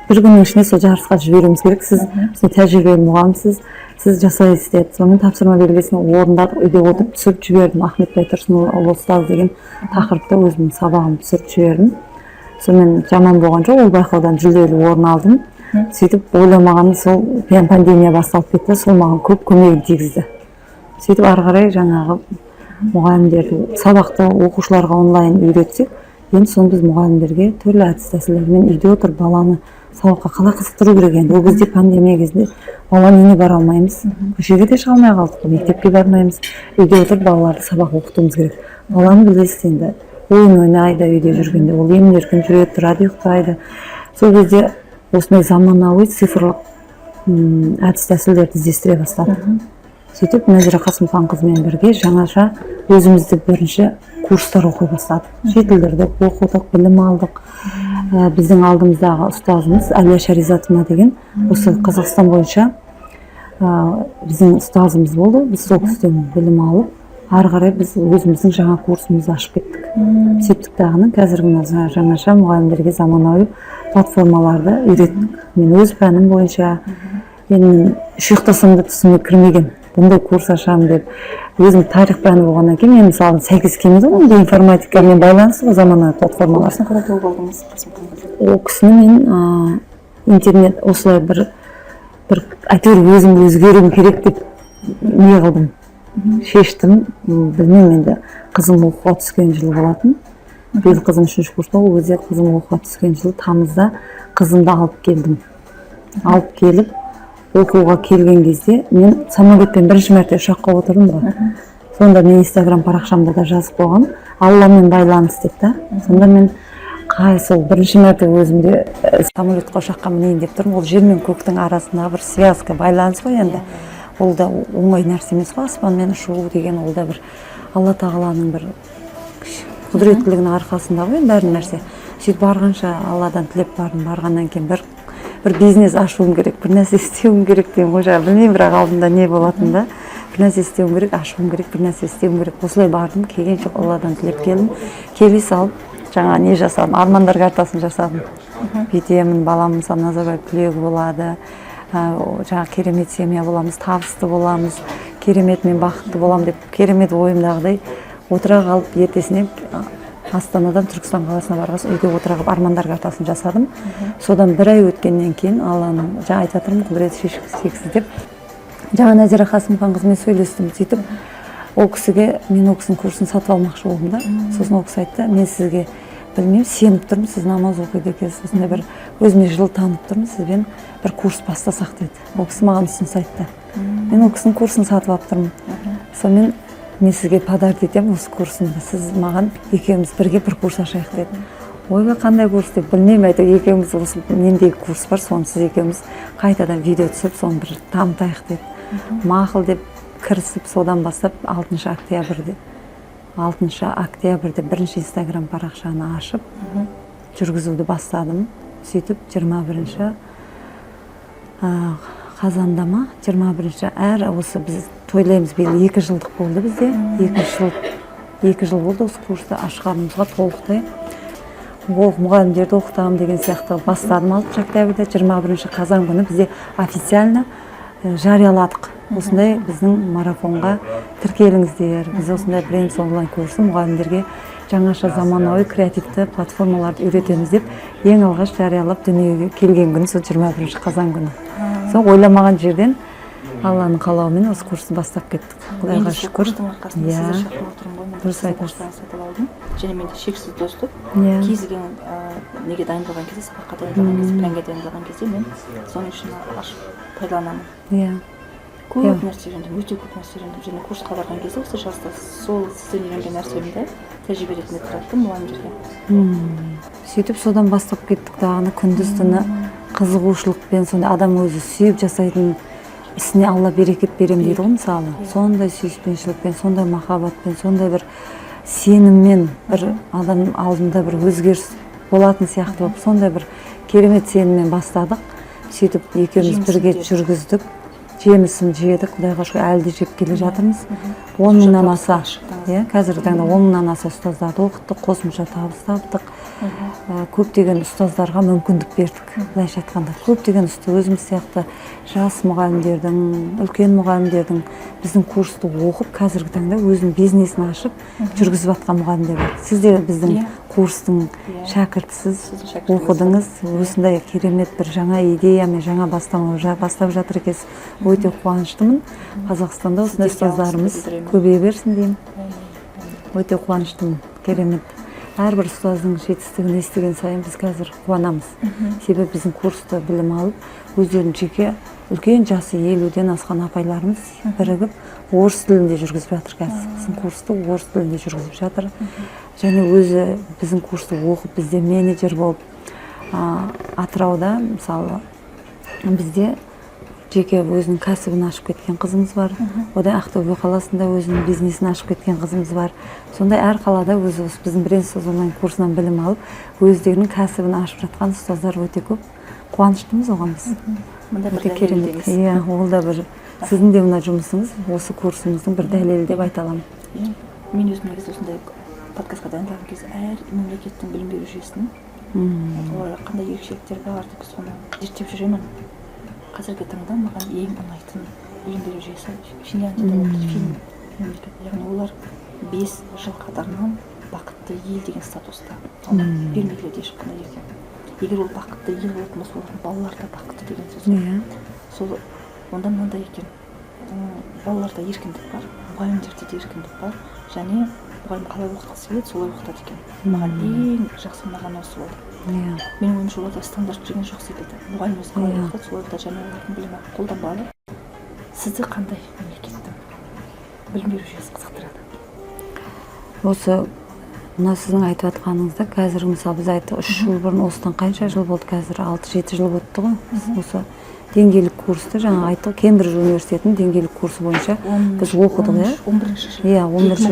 1 күннің ішінде сол жарысқа жіберуіміз керек. Сіз тәжірибелі мұғалімсіз, сіз жасайсыз деді. Сонымен тапсырма белгісін орындадық, үйде отырып түсіріп жібердім. Ахмет Байтұрсынұлы ұстаз деген тақырыпта өзімнің сабағымды түсіріп жібердім. Сонымен жаман болған жоқ, ол байқаудан жүлделі орын алдым. Сөйтіп ойламағаным сол пандемия басталып кетті, сол маған көп көмегін тигізді. Сөйтіп ары қарай жаңағы мұғалімдерді сабақты оқушыларға онлайн үйретсек, енді соны біз мұғалімдерге түрлі әдіс тәсілдермен үйде отырып баланы сабаққа қалай қызықтыру керек. Енді ол кезде пандемия кезінде баланы үйіне бара алмаймыз, көшеге де шыға алмай қалдық, мектепке бармаймыз, үйде отырып балаларды сабақ оқытуымыз керек. Баланы білесіз, енді ойын ойнайды үйде жүргенде, ол емін-еркін жүреді, тұрады, ұйықтайды. Сол кезде осындай заманауи цифрлық әдіс тәсілдерді іздестіре бастадық. Сөйтіп Назира Қасымхан қызымен бірге жаңаша өзімізді бірінші курстар оқи бастадық. Шетелдерде оқыдық, білім алдық. Біздің алдымыздағы ұстазымыз Әлия Шаризатовна деген осы Қазақстан бойынша біздің ұстазымыз болды. Біз сол кісіден білім алып, ары қарай біз өзіміздің жаңа курсымызды ашып кеттік. Сөйттік дағыны қазіргі жаңаша мұғалімдерге заманауи платформаларды үйреттік. Мен өз пәнім бойынша, енді ұйықтасам да түсіме кірмеген, бұндай курс ашамын деп, өзім тарих пәні болғаннан кейін мен мысалы сәйкес келмейді ғой, ондай информатикамен байланысты ғой заманауи платформалар. Қалай тауып алдыңыз? Ол кісіні мен интернет осылай бір әйтеуір өзім өзгеруім керек деп не қылдым, шештім. Білмеймін, енді қызым оқуға түскен жылы болатын. Биыл қызым 3-ші курста, ол кезде қызым оқуға түскен жылы тамызда қызымды алып келдім. Алып келіп оқуға келген кезде мен самолетпен бірінші мәрте ұшаққа отырдым ғой. Сонда мен Инстаграм парақшамда да жазып қойғам, Алламен байланыс деп та. Сонда мен сол бірінші мәрте өзімде самолетқа ұшаққа мінейін деп тұрмын. Ол жер мен көктің арасындағы бір связка, байланыс қой енді. Ол да оңай нәрсе емес қой, аспанмен ұшу деген, ол да бір Алла тағаланың бір құдіреттілігінің арқасында ғой бәрін нәрсе. Сөйтіп барғанша Алладан тілеп бардым. Барғаннан кейін бір бизнес ашуым керек, бір нәрсе істеуім керек деймін ғой, білмеймін, бірақ алдымда не болатын да. Бір нәрсе істеуім керек, ашуым керек, бір нәрсе істеуім керек. Осылай бардым, келген жоқ, Алладан тілеп келдім. Келе салып, жаңа не жасадым, армандар картасын жасадым. Бүйтемін, балам мысалы Назарбаев түлегі болады, жаңа керемет семья боламыз, табысты боламыз, керемет мен бақытты болам деп, керемет ойымдағыдай отыра қалып, ертесіне Астанадан Түркістан қаласына барғас үйде отыра қалып армандар картасын жасадым. Содан 1 ай өткеннен кейін Алланың, жаңа айтып жатырмын, құдіреті шексіз деп, жаңа Назира Қасымхан қызымен сөйлестім. Сөйтіп ол кісіге мен ол кісінің курсын сатып алмақшы болдым да. Сосын ол кісі айтты, мен сізге білмеймін, сеніп тұрмын, сіз намаз оқиды екенсіз, осындай бір өзіме жыл танып тұрмын, сізбен бір курс бастасақ деді. Ол кісі маған ұсыныс айтты. Мен ол кісінің курсын сатып алып тұрмын. Сонымен мен сізге подарок етемін осы курсымды, сіз маған екеуміз бірге бір курс ашайық деді. ойбай қандай курс деп білмеймін, әйтеуір екеуміз осы мендегі курс бар, сонсыз екеуміз қайтадан видео түсіп соны бір дамытайық деп мақұл деп кірісіп, содан бастап 6 октябрьде бірінші инстаграм парақшаны ашып жүргізуді бастадым. Сөйтіп 21 қазанда ма, 21 әр осы біз тойлаймыз, биыл 2 жылдық болды бізде. 2 жыл болды осы курсты ашқанымызға толықтай. Мұғалімдерді оқытамын деген сияқты бастадым 6 октябрьде. 21 қазан күні бізде официально жарияладық. Осындай біздің марафонға тіркеліңіздер. Біз осындай бренд онлайн курсы мұғалімдерге жаңаша заманауи креативті платформаларды үйретеміз деп ең алғаш жариялап дүниеге келген күні сол 21 қазан күні. Сол ойламаған жерден Алланың қалауымен осы курсты бастап кеттік. Құдайға шүкір. Дұрыс айтасыз. Және менде шексіз достық. Кез келген неге дайындалған кезде, сабаққа дайындалған кезде, пәнге дайындалған кезде мен соның үшін ашып пайдаланамын. Көп нәрсе үйрендім, өте көп нәрсе үйрендім. Және курсқа барған кезде осы жазда сол сізден үйренген нәрсемді тәжірибе ретінде тараттым мұғалімдерге. Сөйтіп содан бастап кеттік дағыны күндіз түні қызығушылықпен, сонда адам өзі сүйіп жасайтын ісіне Алла берекет берем дейді ғой мысалы. Сондай сүйіспеншілікпен, сондай махаббатпен, сондай бір сеніммен бір адам алдында бір өзгеріс болатын сияқты болып, сондай бір керемет сеніммен бастадық. Сөйтіп екеуміз бірге жүргіздік. Жемісін жедік, Құдайға шүкір, әлі де жеп келе жатырмыз. 10 мыңнан аса, қазіргі таңда 10 мыңнан аса ұстаздарды оқыттық, қосымша табыс таптық. Көптеген ұстаздарға мүмкіндік бердік. Былайша айтқанда, көптеген өзіміз сияқты жас мұғалімдердің, үлкен мұғалімдердің біздің курсты оқып, қазіргі таңда өзінің бизнесін ашып, жүргізіп жатқан мұғалімдер бар. Сіз де біздің курстың шәкіртісіз, оқыдыңыз, осындай керемет бір жаңа идеямен, жаңа бастап жатыр екенсіз. Өте қуаныштымын. Қазақстанда осындай ұстаздарымыз көбейе берсін деймін. Өте қуаныштымын. Керемет. Әрбір ұстаздың жетістігін естіген сайын біз қазір қуанамыз. Себебі біздің курста білім алып, өздерінің жеке үлкен жасы 50-ден асқан апайларымыз бірігіп, орыс тілінде жүргізіп жатыр қазір. Біздің курсты орыс тілінде жүргізіп жатыр. Және өзі біздің курсты оқып, бізде менеджер болып, Атырауда, мысалы, бізде жеке өзінің кәсібін ашып кеткен қызымыз бар. Одан Ақтөбе қаласында өзінің бизнесін ашып кеткен қызымыз бар. Сондай әр қалада өзі біздің бренд онлайн курсынан білім алып, өздерінің кәсібін ашып жатқан ұстаздар өте көп. Қуаныштымыз оған біз. Өте керемет. Ол да бір сіздің де мына жұмысыңыз осы курсымыздың бір дәлелі деп айта аламын. Мен өзім негізі осындай подкастқа дайындалған кезде әр мемлекеттің білім беру жүйесінің қандай ерекшеліктері бар деп соны зерттеп жүремін. Қазіргі таңда маған ең ұнайтын білім беру жүйесі Финляндияда мемлекет. Яғни олар 5 жыл қатарынан бақытты ел деген статуста. Бермейді ешқандай еркін. Егер ол бақытты ел болатын болса, олардың балалары да бақытты деген сөз. Сол онда мынандай екен. Балаларда еркіндік бар, мұғалімдерде де еркіндік бар, және мұғалім қалай оқытқысы келеді, солай оқытады екен. Маған ең жақсы ұнағаны осы болды. Менің ойымша оларда стандарт жүрген жоқ секілді. Мұғалім өзі қалай оқытады, солай да және олардың білімі қолданбалы. Сізді қандай мемлекеттің білім беру жүйесі қызықтырады? Осы мына сіздің айтып жатқаныңызда қазір мысалы біз айттық 3 жыл бұрын, осыдан қанша жыл болды қазір, 6-7 жыл болыпты ғой. Осы деңгейлік курсты жаңа айттық, Кембридж университетінің деңгейлік курсы бойынша біз оқыдық, 11-ші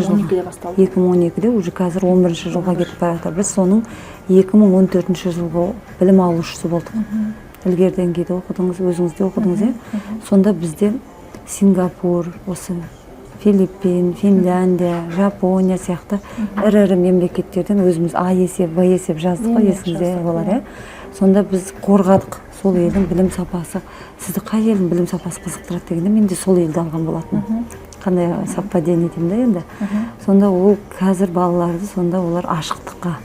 жыл. 2012-де басталды. 2012-де уже қазір 11-ші жылға кетіп бара жатыр. Біз соның 2014 жылғы білім алушысы болдық. Ілгері деңгейде оқыдыңыз, өзіңіз де оқыдыңыз, Сонда бізде Сингапур, осы Филиппин, Финляндия, Жапония сияқты ірі мемлекеттерден өзіміз А есеп, В есеп жаздық қой, есіңізде болар, Сонда біз қорғадық сол елдің білім сапасы. Сізді қай елдің білім сапасы қызықтырады дегенде мен де сол елді алған болатын. Қандай совпадение деймін да енді. Сонда ол қазір балаларды сонда олар ашықтыққа,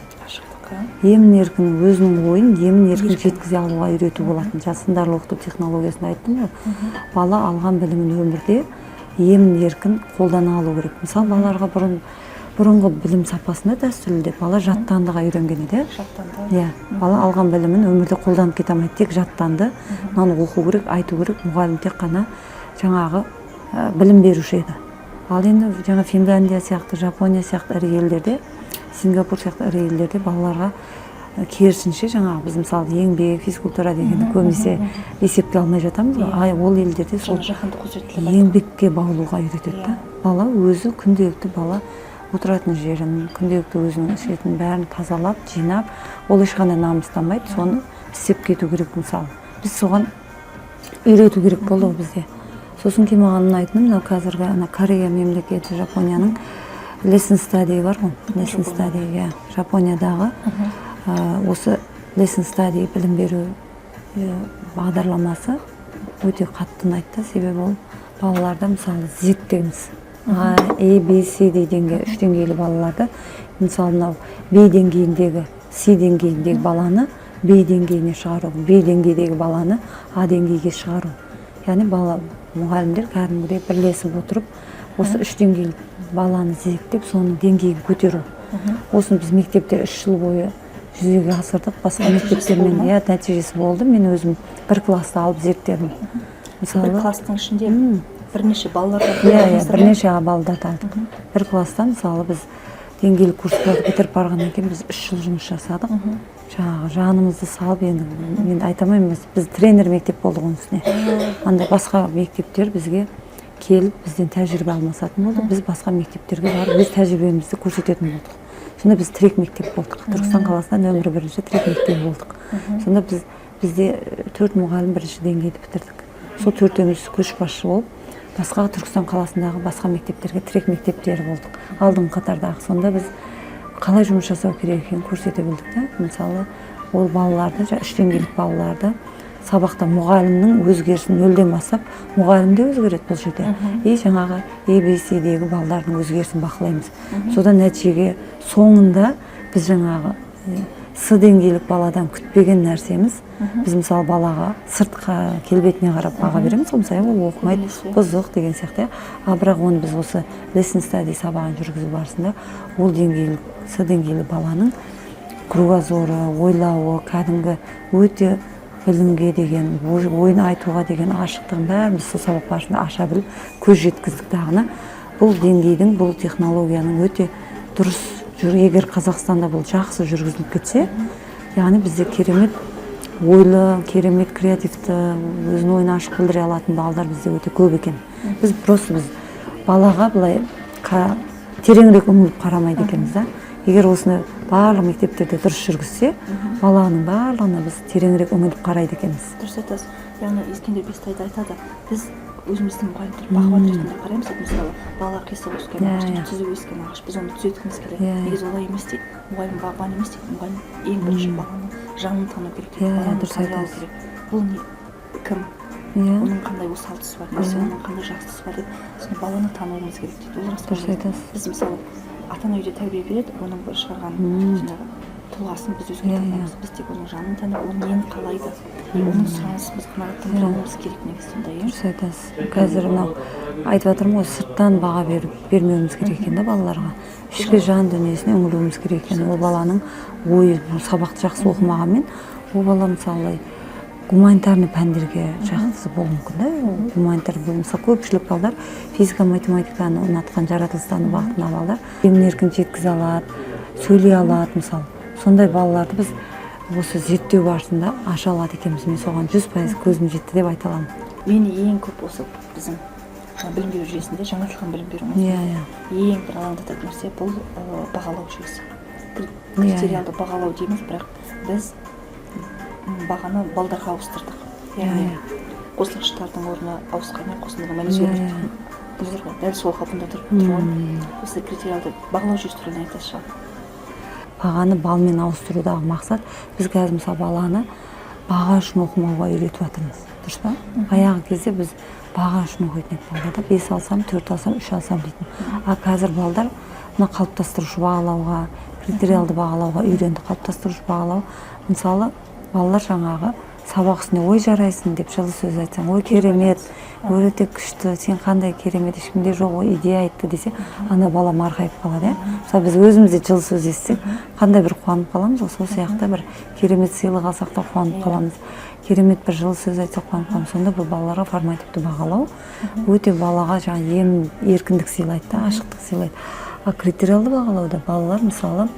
емін-еркін өзінің ойын емін-еркін жеткізе алуға үйрету болатын. Сындарлы оқыту технологиясын айттым ғой. Бала алған білімін өмірде емін-еркін қолдана алу керек. Мысалы, балаларға бұрынғы білім сапасында дәстүрлі бала жаттандыға үйренген еді. Бала алған білімін өмірде қолданып кете алмайды, тек жаттанды. Мынаны оқу керек, айту керек, мұғалім тек қана жаңағы білім беруші еді. Ал енді жаңа Финляндия сияқты, Жапония сияқты ірі елдерде, Сингапур сияқты ірі елдерде балаларға керісінше жаңағы біз мысалы еңбек физкультура дегенді көбінесе есепке алмай жатамыз ғой. Ол елдерде сол жаһандық құзыреттілік еңбекке баулуға үйретеді да. Бала өзі күнделікті бала отыратын жерін, күнделікті өзінің ішетін бәрін тазалап, жинап, ол ешқандай намыстанбайды, соны істеп кету керек мысалы. Біз соған үйрету керек болды ғой бізде. Сосын кейін маған ұнайтыны мынау қазіргі Корея мемлекеті, Жапонияның lesson study бар ғой, lesson study, Жапониядағы осы lesson study білім беру бағдарламасы өте қатты ұнайды, себебі ол балаларды мысалы зерттейміз. A, B, C деңгейі, 3 деңгейлі балаларды, мысалы мынау B деңгейіндегі, C деңгейіндегі баланы B деңгейіне шығару, B деңгейдегі баланы A деңгейге шығару. Яғни бала мұғалімдер кәдімгідей бірлесіп отырып, осы 3 деңгейлі баланы зерттеп, соның деңгейін көтеру. Осыны біз мектепте 3 жыл бойы жүзеге асырдық, басқа мектептермен нәтижесі болды. Мен өзім бір класты алып зерттедім. Бір кластың ішінде бірнеше балаларды бірнеше балдарды алдық. Бір класста мысалы біз деңгейлі курстарды бітіріп барғаннан кейін біз 3 жыл жұмыс жасадық. Жаңағы жанымызды салып, енді айтамаймын, біз тренер мектеп болдық оның үстіне. Андай басқа мектептер бізге келіп, бізден тәжірибе алмасатын болды. Біз басқа мектептерге барып, өз тәжірибемізді көрсететін болдық. Сонда біз трек мектеп болдық. Түркістан қаласында нөмірі 1-ші трек мектеп болдық. Сонда бізде 4 мұғалім 1-ші деңгейді бітірдік. Сол 4-іміз көшбасшы болып, басқа Түркістан қаласындағы басқа мектептерге трек мектептері болдық. Алдыңғы қатардағы. Сонда біз қалай жұмыс жасау керек екенін көрсете білдік та. Мысалы, ол балаларды, 3 деңгейлік балаларды сабақта мұғалімнің өзгерісін нөлден бастап, мұғалім де өзгереді бұл жерде. Жаңағы ABCдегі балалардың өзгерісін бақылаймыз. Содан нәтижеге соңында біз жаңағы С деңгейлік баладан күтпеген нәрсеміз, біз мысалы балаға сыртқа келбетіне қарап баға береміз, мысалы ол оқымайды, бұзық деген сияқты. Бірақ оны біз осы lesson study сабағын жүргізу барысында ол деңгейлік, С деңгейлі баланың кругозоры, ойлауы, кәдімгі өте білімге деген, ойын айтуға деген ашықтығын бәрін біз сол сабақ барысында аша біліп, көз жеткіздік дағына. Бұл деңгейдің, бұл технологияның өте дұрыс, егер Қазақстанда бұл жақсы жүргізіліп кетсе, яғни бізде керемет ойлы, керемет креативті, өзінің ойын ашық білдіре алатын балалар бізде өте көп екен. Біз балаға былай тереңірек үңіліп қарамайды екенбіз да. Егер осыны барлық мектептерде дұрыс жүргізсе, баланың барлығына біз тереңірек үңіліп қарайды екенбіз. Дұрыс айтасыз. Яғни Ескендер Бестайда айтады, біз өзіміздің мұғалімдер бақылау ретінде қараймыз, мысалы балалар қисық өскен ағаш, түзу өскен ағаш, біз оны түзеткіміз келеді. Негізі олай емес дейді. Мұғалім бағбан емес дейді. Мұғалім ең бірінші баланың жанын тану керек дейді. Баланы тазалау керек. Бұл кім? Оның қандай осал тұсы бар, оның қандай жақсы тұсы бар деп, соны баланы тануымыз керек дейді. Ол рас. Дұрыс айтасыз. Біз мысалы ата-ана үйде тәрбие береді, оның шығарған жаңағы тұлғасын біз өзгерте алмаймыз. Біз тек оның жанын танып, ол нені қалайды, оның сұранысын біз қанағаттандыруымыз керек негізі сонда. Дұрыс айтасыз. Қазір мынау айтып жатырмын ғой, сырттан баға бермеуіміз керек екен да балаларға. Ішкі жан дүниесіне үңілуіміз керек екен. Ол баланың ойы, сабақты жақсы оқымағанмен, ол бала мысалы гуманитарный пәндерге жақсы болуы мүмкін да. Гуманитар мысалы көпшілік балдар физика, математиканы ұнатқан, жаратылыстану бағытына балдар емін-еркін жеткізе алады, сөйлей алады мысалы. Сондай балаларды біз осы зерттеу барысында аша алады екенбіз. Мен соған 100% көзім жетті деп айта аламын. Мені ең көп осы біздің білім беру жүйесінде жаңартылған білім беру ең бір алаңдататын нәрсе бұл бағалау жүйесі. Критериалды бағалау дейміз, бірақ біз бағаны балдарға ауыстырдық. Яғни қосылғыштардың орнына ауысқанмен қосылған мәліметтер бұзыр ғой. Дәл сол қалпында тұрған. Осы критериалды бағалау жүйесі туралы айтасыз шығар. Бағаны балмен ауыстырудағы мақсат, біз қазір мысалы баланы баға үшін оқымауға үйретіп жатырмыз. Дұрыс па? Баяғы кезде біз баға үшін оқитын едік балаларда. 5 алсам, 4 алсам, 3 алсам дейтін. Қазір балалар мына қалыптастырушы бағалауға, критериалды бағалауға үйренді. Қалыптастырушы бағалау, мысалы балалар жаңағы сабақ үстіне ой жарайсың деп жылы сөз айтсаң, ой керемет, өте күшті, сен қандай керемет, ешкімде жоқ, ой идея айтты десе, ана бала марқайып қалады. Мысалы біз өзімізде жылы сөз естісек, қандай бір қуанып қаламыз, сол сияқты бір керемет сыйлық алсақ та қуанып қаламыз. Керемет бір жылы сөз айтсақ қуанып қаламыз. Сонда бұл балаларға формативті бағалау өте балаға жаңағы еркіндік сыйлайды, ашықтық сыйлайды. Критериалды бағалауда балалар мысалы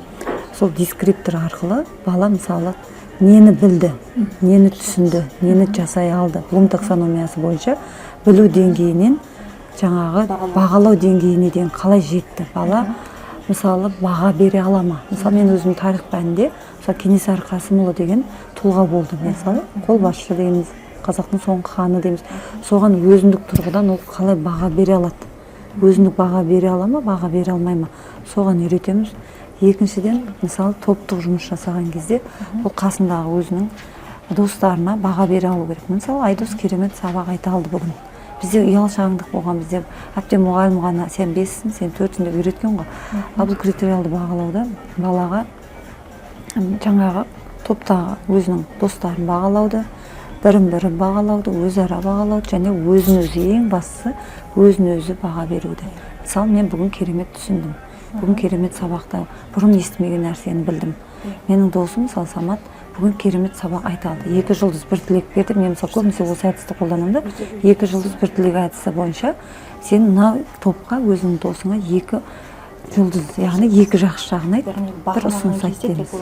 сол дескриптор арқылы бала мысалы нені білді, нені түсінді, нені жасай алды. Блум таксономиясы бойынша білу деңгейінен жаңағы бағалау деңгейіне дейін қалай жетті бала. Мысалы баға бере ала ма? Мысалы мен өзім тарих пәнінде мысалы Кенесары Қасымұлы деген тұлға болды. Мысалы қолбасшы дейміз, қазақтың соңғы ханы дейміз. Соған өзіндік тұрғыдан ол қалай баға бере алады? Өзіндік баға бере ала ма, баға бере алмай ма? Соған үйретеміз. Екіншіден, мысалы топтық жұмыс жасаған кезде ол қасындағы өзінің достарына баға бере алу керек. Мысалы Айдос керемет сабақ айта алды бүгін. Бізде ұялшаңдық болған, бізде әбден мұғалім ғана сен 5-сің, сен 4-сің деп үйреткен ғой. Ал бұл критериалды бағалауда балаға жаңағы топтағы өзінің достарын бағалауды, бірін-бірі бағалауды, өзара бағалауды және өзін-өзі ең бастысы өзін-өзі баға беруді. Мысалы мен бүгін керемет түсіндім. Бүгін керемет сабақта бұрын естімеген нәрсені білдім. Менің досым мысалы Самат бүгін керемет сабақ айта алды. 2 жұлдыз 1 тілек берді. Мен мысалы көбінесе осы әдісті қолданамын да. 2 жұлдыз 1 тілек әдісі бойынша сен мына топқа өзіңнің досыңа 2 жұлдыз, яғни 2 жақсы жағын айт, бір ұсыныс айт дейміз.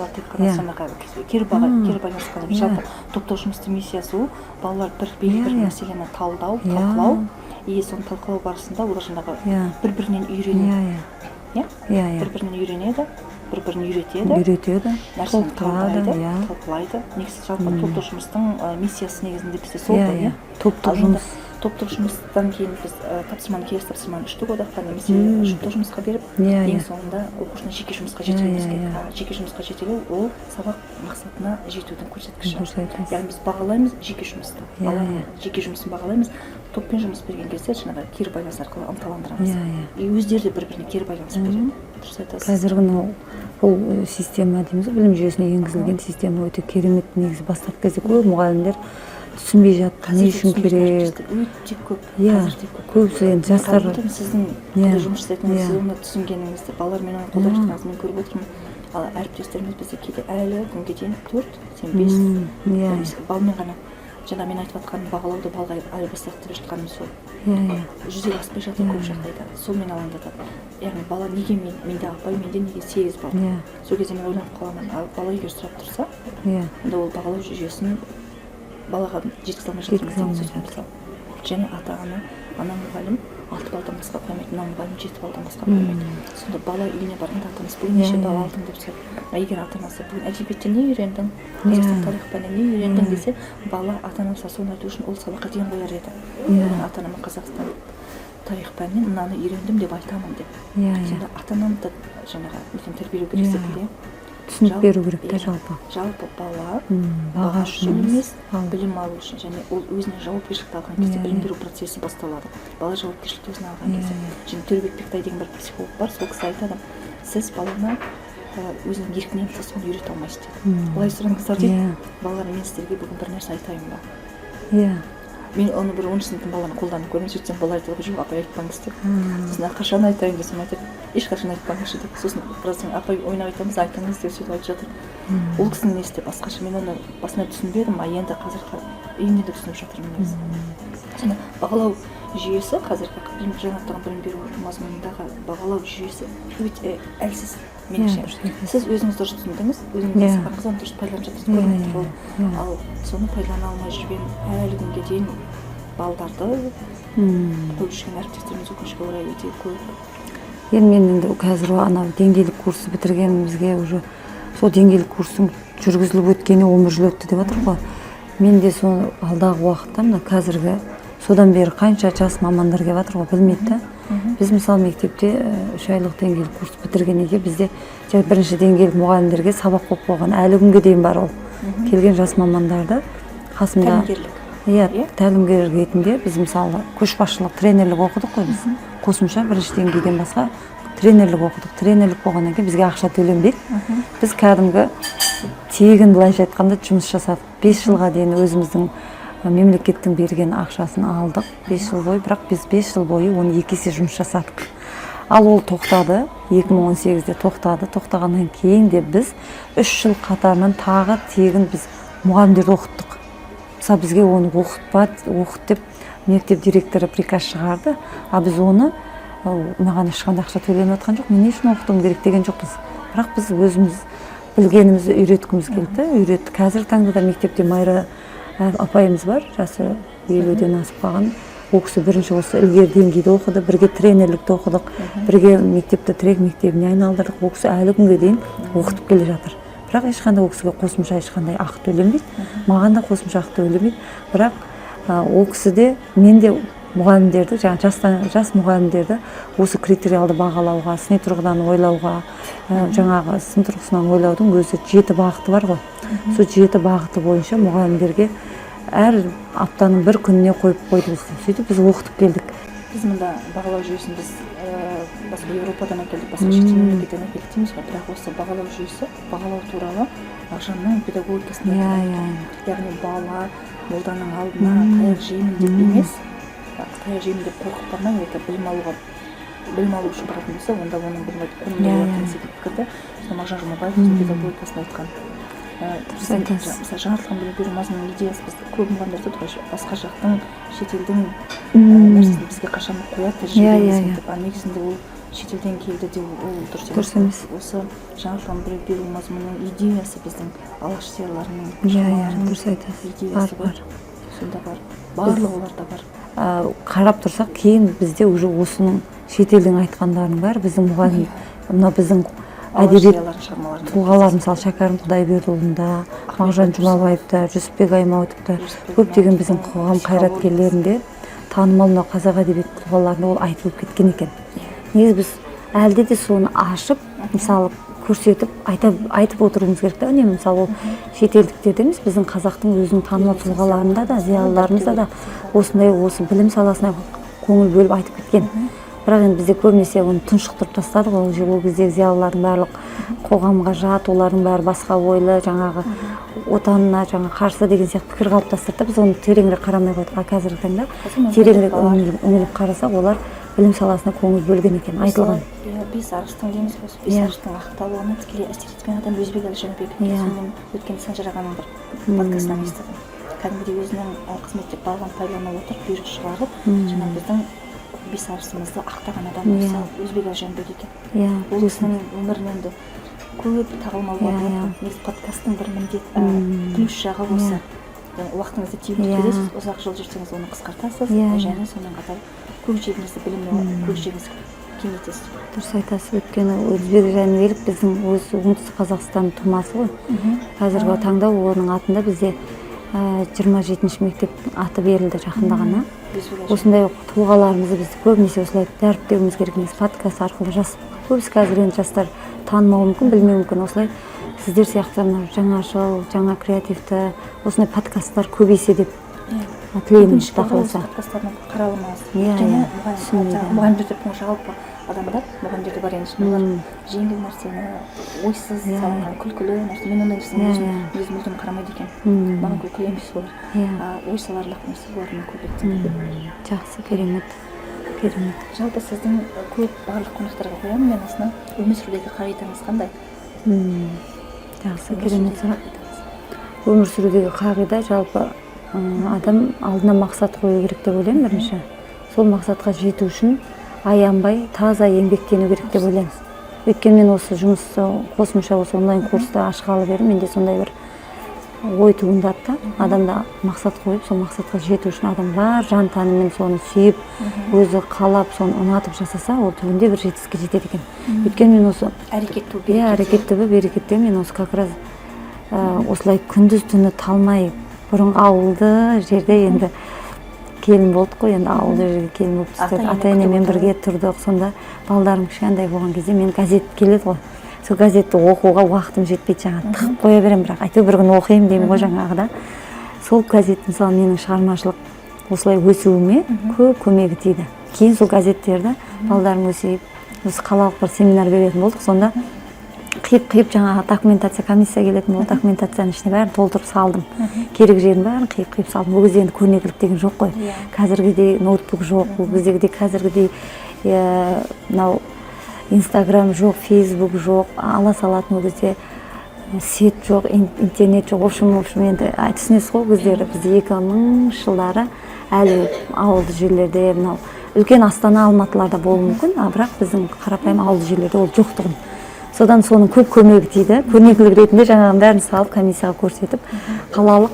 Кері байланысқан. Жалпы топтық жұмыстың миссиясы ол балалар белгілі бір мәселені талдау, талқылау, и соны талқылау барысында олар жаңағы бір-бірінен үйренеді. Бір-бірінен үйренеді, бір-бірін үйретеді, нәрсені талқылайды. Негізі жалпы топтық жұмыстың миссиясы негізінде бізде сол ғой. Топтық жұмыстан кейін біз келесі тапсырманы 3 одаққа немесе жұптық жұмысқа беріп, ең соңында оқушыны жеке жұмысқа жетелеуіміз керек. Жеке жұмысқа жетелеу ол сабақ мақсатына жетудің көрсеткіші. Яғни біз бағалаймыз жеке жұмысты. Жеке жұмысын бағалаймыз. Топпен жұмыс берген кезде жаңағы кері байланыс арқылы ынталандырамыз. И өздері де бір-біріне кері байланыс береді. Дұрыс айтасыз. Қазіргі бұл система дейміз, білім жүйесіне енгізілген система өте керемет. Негізі бастапқы кезде көп мұғалімдер түсінбей жатты, не үшін керек. Өте көп. Көбісі енді жастар. Сіздің жұмыс жасайтыныңыз, сіз оны түсінгеніңізді, балалар мен оны қолдап жатқаныңызды мен көріп отырмын. Ал әріптестеріміз бізде кейде әлі күнге дейін 4, сен 5 балмен ғана. Жаңа мен айтып жатқан бағалауды балға әлі бастап жатқаным сол. Жүзеге аспай жатыр көп жағдайда. Сол мені алаңдатады. Яғни бала неге менде апай, менде неге 8 бал. Сол кезде мен ойланып қаламын. Ал бала егер сұрап тұрса, онда ол бағалау жүйесін балаға жеткізе алмай жатырмыз деген сөз мысалы. Және ана мұғалім 6 балдан басқа қоймайды, мына мұғалім 7 балдан басқа қоймайды. Сонда бала үйіне барғанда ата-анасы бүгін неше бал алдың деп сұрайды. Егер ата-анасы бүгін әдебиеттен не үйрендің, қазақстан тарих пәнінен не үйрендің десе, бала ата-анасы соны айту үшін ол сабаққа ден қояр еді. Бүгін ата-анама қазақстан тарих пәнінен мынаны үйрендім деп айтамын деп. Сонда ата-анамды жаңағы тәрбиелеу керек секілді. Түсініп беру керек те жалпы. Жалпы бала баға үшін емес, білім алу үшін және ол өзіне жауапкершілікті алған кезде білім беру процесі басталады. Бала жауапкершілікті өзіне алған кезде. Және Төребек Бектай деген бір психолог бар, сол кісі айтады, сіз баланы өзінің еркінен тыс оны үйрете алмайсыз дейді. Былай сұраңыздар дейді, балалар мен сіздерге бүгін бір нәрсе айтайын ба? Мен оны бір 10 сыныптың баланы қолданып көрмін, сөйтсем бала айтады, жоқ апай айтпаңыз деп. Сосын қашан айтайын десем айтады, ешқашан айтпаңызшы деп. Сосын біраздан апай ойнап айтамыз, айтыңыз деп сөйтіп айтып жатыр. Ол кісінің несі де басқаша, мен оны басына түсінбедім, енді қазір енді де түсініп жатырмын негізі. Сонда бағалау жүйесі қазіргі жаңартылған білім беру мазмұнындағы бағалау жүйесі өте әлсіз меніңше. Сіз өзіңіз дұрыс түсіндіңіз, өзіңіз сабағыңыздан дұрыс пайдаланып жатырсыз көрініп тұр. Ал соны пайдалана алмай жүрген әлі күнге дейін балдарды қойып жүрген әріптестеріміз өкінішке орай өте көп. Енді мен енді қазір анау деңгейлік курсты бітіргенімізге уже сол деңгейлік курстың жүргізіліп өткені 11 жыл өтті деп жатыр ғой. Мен де соны алдағы уақытта мына қазіргі содан бері қанша жас мамандар келіп жатыр ғой, білмейді. Біз мысалы мектепте 3 айлық деңгейлік курс бітіргеннен кейін бізде бірінші деңгейлік мұғалімдерге сабақ болып қойған, әлі күнге дейін бар ол. Келген жас мамандарды қасымда тәлімгер ретінде біз мысалы көшбасшылық, тренерлік оқыдық қой біз. Қосымша бірінші деңгейден басқа тренерлік оқыдық. Тренерлік болғаннан кейін бізге ақша төленбейді. Біз кәдімгі тегін былайша айтқанда жұмыс жасадық. 5 жылға дейін өзіміздің мемлекеттің берген ақшасын алдық 5 жыл бойы, бірақ біз 5 жыл бойы оны 2 есе жұмыс жасадық. Ал ол тоқтады, 2018-де тоқтады. Тоқтағаннан кейін де біз 3 жыл қатарынан тағы тегін біз мұғалімдерді оқыттық. Мысалы бізге оны оқыт деп мектеп директоры приказ шығарды, а біз оны маған ешқандай ақша төленіп жатқан жоқ, мен не үшін оқытуым керек деген жоқпыз. бірақ біз өзіміз білгенімізді үйреткіміз келді да, үйретті. Қазіргі таңда да мектепте Майра апайымыз бар, жасы 50-ден асып қалған. Ол кісі бірінші осы ілгері деңгейде оқыды, бірге тренерлікті оқыдық, бірге мектепті трек мектебіне айналдырдық. Ол кісі әлі күнге дейін оқытып келе жатыр. Бірақ ешқандай ол кісіге қосымша ешқандай ақы төленбейді. Маған да қосымша ақы төленбейді. Бірақ ол кісіде мен де мұғалімдерді, жаңа жас мұғалімдерді осы критериалды бағалауға, сыни тұрғыдан ойлауға, жаңағы сын тұрғысынан ойлаудың өзі 7 бағыты бар ғой. Сол 7 бағыты бойынша мұғалімдерге әр аптаның бір күніне қойып қойды бізде. Сөйтіп біз оқытып келдік. Біз мұнда бағалау жүйесін біз басқа Еуропадан әкелдік, басқа шетел мемлекеттен әкелдік дейміз ғой, бірақ осы бағалау жүйесі, бағалау туралы мағжанның педагогикасында яғни бала молданың алдына таяқ жеймін деп емес, таяқ жеймін деп қорқып бармай, егер білім алу үшін баратын болса, онда оның білім пікірді Мағжан Жұмабаевтың педагогикасында айтқан. Мысалы жаңартылған білім беру мазмұнының идеясы бізді көп мұғалімдер дейді, басқа жақтың шетелдің нәрсесін бізге қашан қояды тәжірибеміз деп, негізінде ол шетелден келді деп ол дұрыс емес. Осы жаңартылған білім беру мазмұнының идеясы біздің алаш серияларының идеясы бар. Сонда бар, барлығы оларда бар. Қарап тұрсақ, кейін бізде уже осының шетелдің айтқандарының бәрі біздің мұғалім, мына біздің әдебиет тұлғалар, мысалы Шәкәрім Құдайбердіұлында, Мағжан Жұмабаевта, Жүсіпбек Аймауытовта, көптеген біздің қоғам қайраткерлерінде танымал мына қазақ әдебиет тұлғаларында ол айтылып кеткен екен. Негізі біз әлде де соны ашып, мысалы көрсетіп, айтып отыруымыз керек та, үнемі. Мысалы ол шетелдіктерде емес, біздің қазақтың өзінің танымал тұлғаларында да, зиялыларымызда да осындай осы білім саласына көңіл бөліп айтып кеткен. Бірақ енді бізде көбінесе оны тұншықтырып тастадық. Ол кездегі зиялылардың барлық қоғамға жат, олардың бәрі басқа ойлы, жаңағы отанына қарсы деген сияқты пікір қалыптастырды. Біз оны тереңірек қарамай қойдық. Қазіргі таңда тереңірек үңіліп қарасақ, олар білім саласына көңіл бөлген екен, айтылған. Бес арыстың дейміз ғой, бес арыстың ақталуына тікелей әсер еткен адам Өзбекәлі Жәнібек. Сонымен өткен Санжар ағаның бір подкастынан естідім. Кәдімгідей өзінің қызметте барлығын пайдалана отырып, бұйрық шығарып, жаңа біздің бес арысымызды ақтаған адам мысалы Өзбекәлі Жәнібек екен. Ол кісінің өмірін енді көп тағылмауға болады. Негізі подкасттың бір міндет плюс жағы осы. Уақытыңызды тиімді төлейсіз, ұзақ жол жүрсеңіз оны қысқартасыз, және сонымен қатар көкжиегіңізді біліммен көкжиегіңізді кеңейтесіз. Дұрыс айтасыз. Өйткені Өзбек Жәнібек біздің өз оңтүстік Қазақстан тумасы ғой. Қазіргі таңда оның атында бізде 27-ші мектеп аты берілді жақында ғана. Осындай тұлғаларымызды біз көбінесе осылай дәріптеуіміз керек емес. Подкаст арқылы көбісі қазір енді жастар танымауы мүмкін, білмеуі мүмкін. Осылай сіздер сияқты жаңашыл, жаңа креативті осындай подкасттар көбейсе деп тілеймін. Подкасттардың қаралымыз. Мұғалімдерде жалпы адамдар, мұғалімдерде бар енді, олар жеңіл нәрсені, ойсыз салынған күлкілі нәрсе, мен ондай нәрсені өзім мүлдем қарамайды екен. Маған күлкілі емес олар. Ой саларлық нәрсе олармен көбірек. Жақсы, керемет. Жалпы сіздің көп барлық қонақтарға қоямын, мен асына өмір сүрудегі қағидаңыз қандай? Жақсы, керемет сұрақ. Өмір сүрудегі қағида жалпы адам алдына мақсат қою керек деп ойлаймын бірінші. Сол мақсатқа жету үшін аянбай, таза еңбектену керек деп ойлаймын. Өйткені мен осы жұмысты қосымша осы онлайн курсты ашқалы бері менде сондай бір ой туындады да, адамда мақсат қойып, сол мақсатқа жету үшін адам бар жан тәнімен соны сүйіп, өзі қалап, соны ұнатып жасаса, ол түбінде бір жетістікке жетеді екен. Өйткені мен осы әрекет түбі берекет, мен осы как раз осылай күндіз түні талмай, бұрынғы ауылды жерде енді келін болдық қой, енді ауылды жерге келін болып түстік. Ата-енемен бірге тұрдық. Сонда балдарым кішкентай болған кезде мен газет келеді ғой. Сол газетті оқуға уақытым жетпейді, жаңағы тығып қоя беремін, бірақ әйтеуір бір күн оқимын деймін ғой жаңағыда. Сол газет мысалы менің шығармашылық осылай өсуіме көп көмегі тиді. Кейін сол газеттерді балдарым өсейіп, осы қалалық бір семинар беретін болдық. Сонда қиып жаңағы документация комиссия келетін болды, документацияның ішіне бәрін толтырып салдым. Керек жерін бәрін қиып салдым. Бұл кезде енді көрнекілік деген жоқ қой. Қазіргідей ноутбук жоқ, бұл кездегідей қазіргідей мынау Инстаграм жоқ, Фейсбук жоқ, ала салатын ол кезде сет жоқ, интернет жоқ. В общем, енді түсінесіз ғой, көздері бізде 2000 жылдары әлі ауылды жерлерде, мынау үлкен Астана, Алматыларда болуы мүмкін, бірақ біздің қарапайым ауылды жерлерде ол жоқтығын Содан соның көп көмегі тиді. Көрнекілік ретінде жаңағының бәрін салып комиссияға көрсетіп, қалалық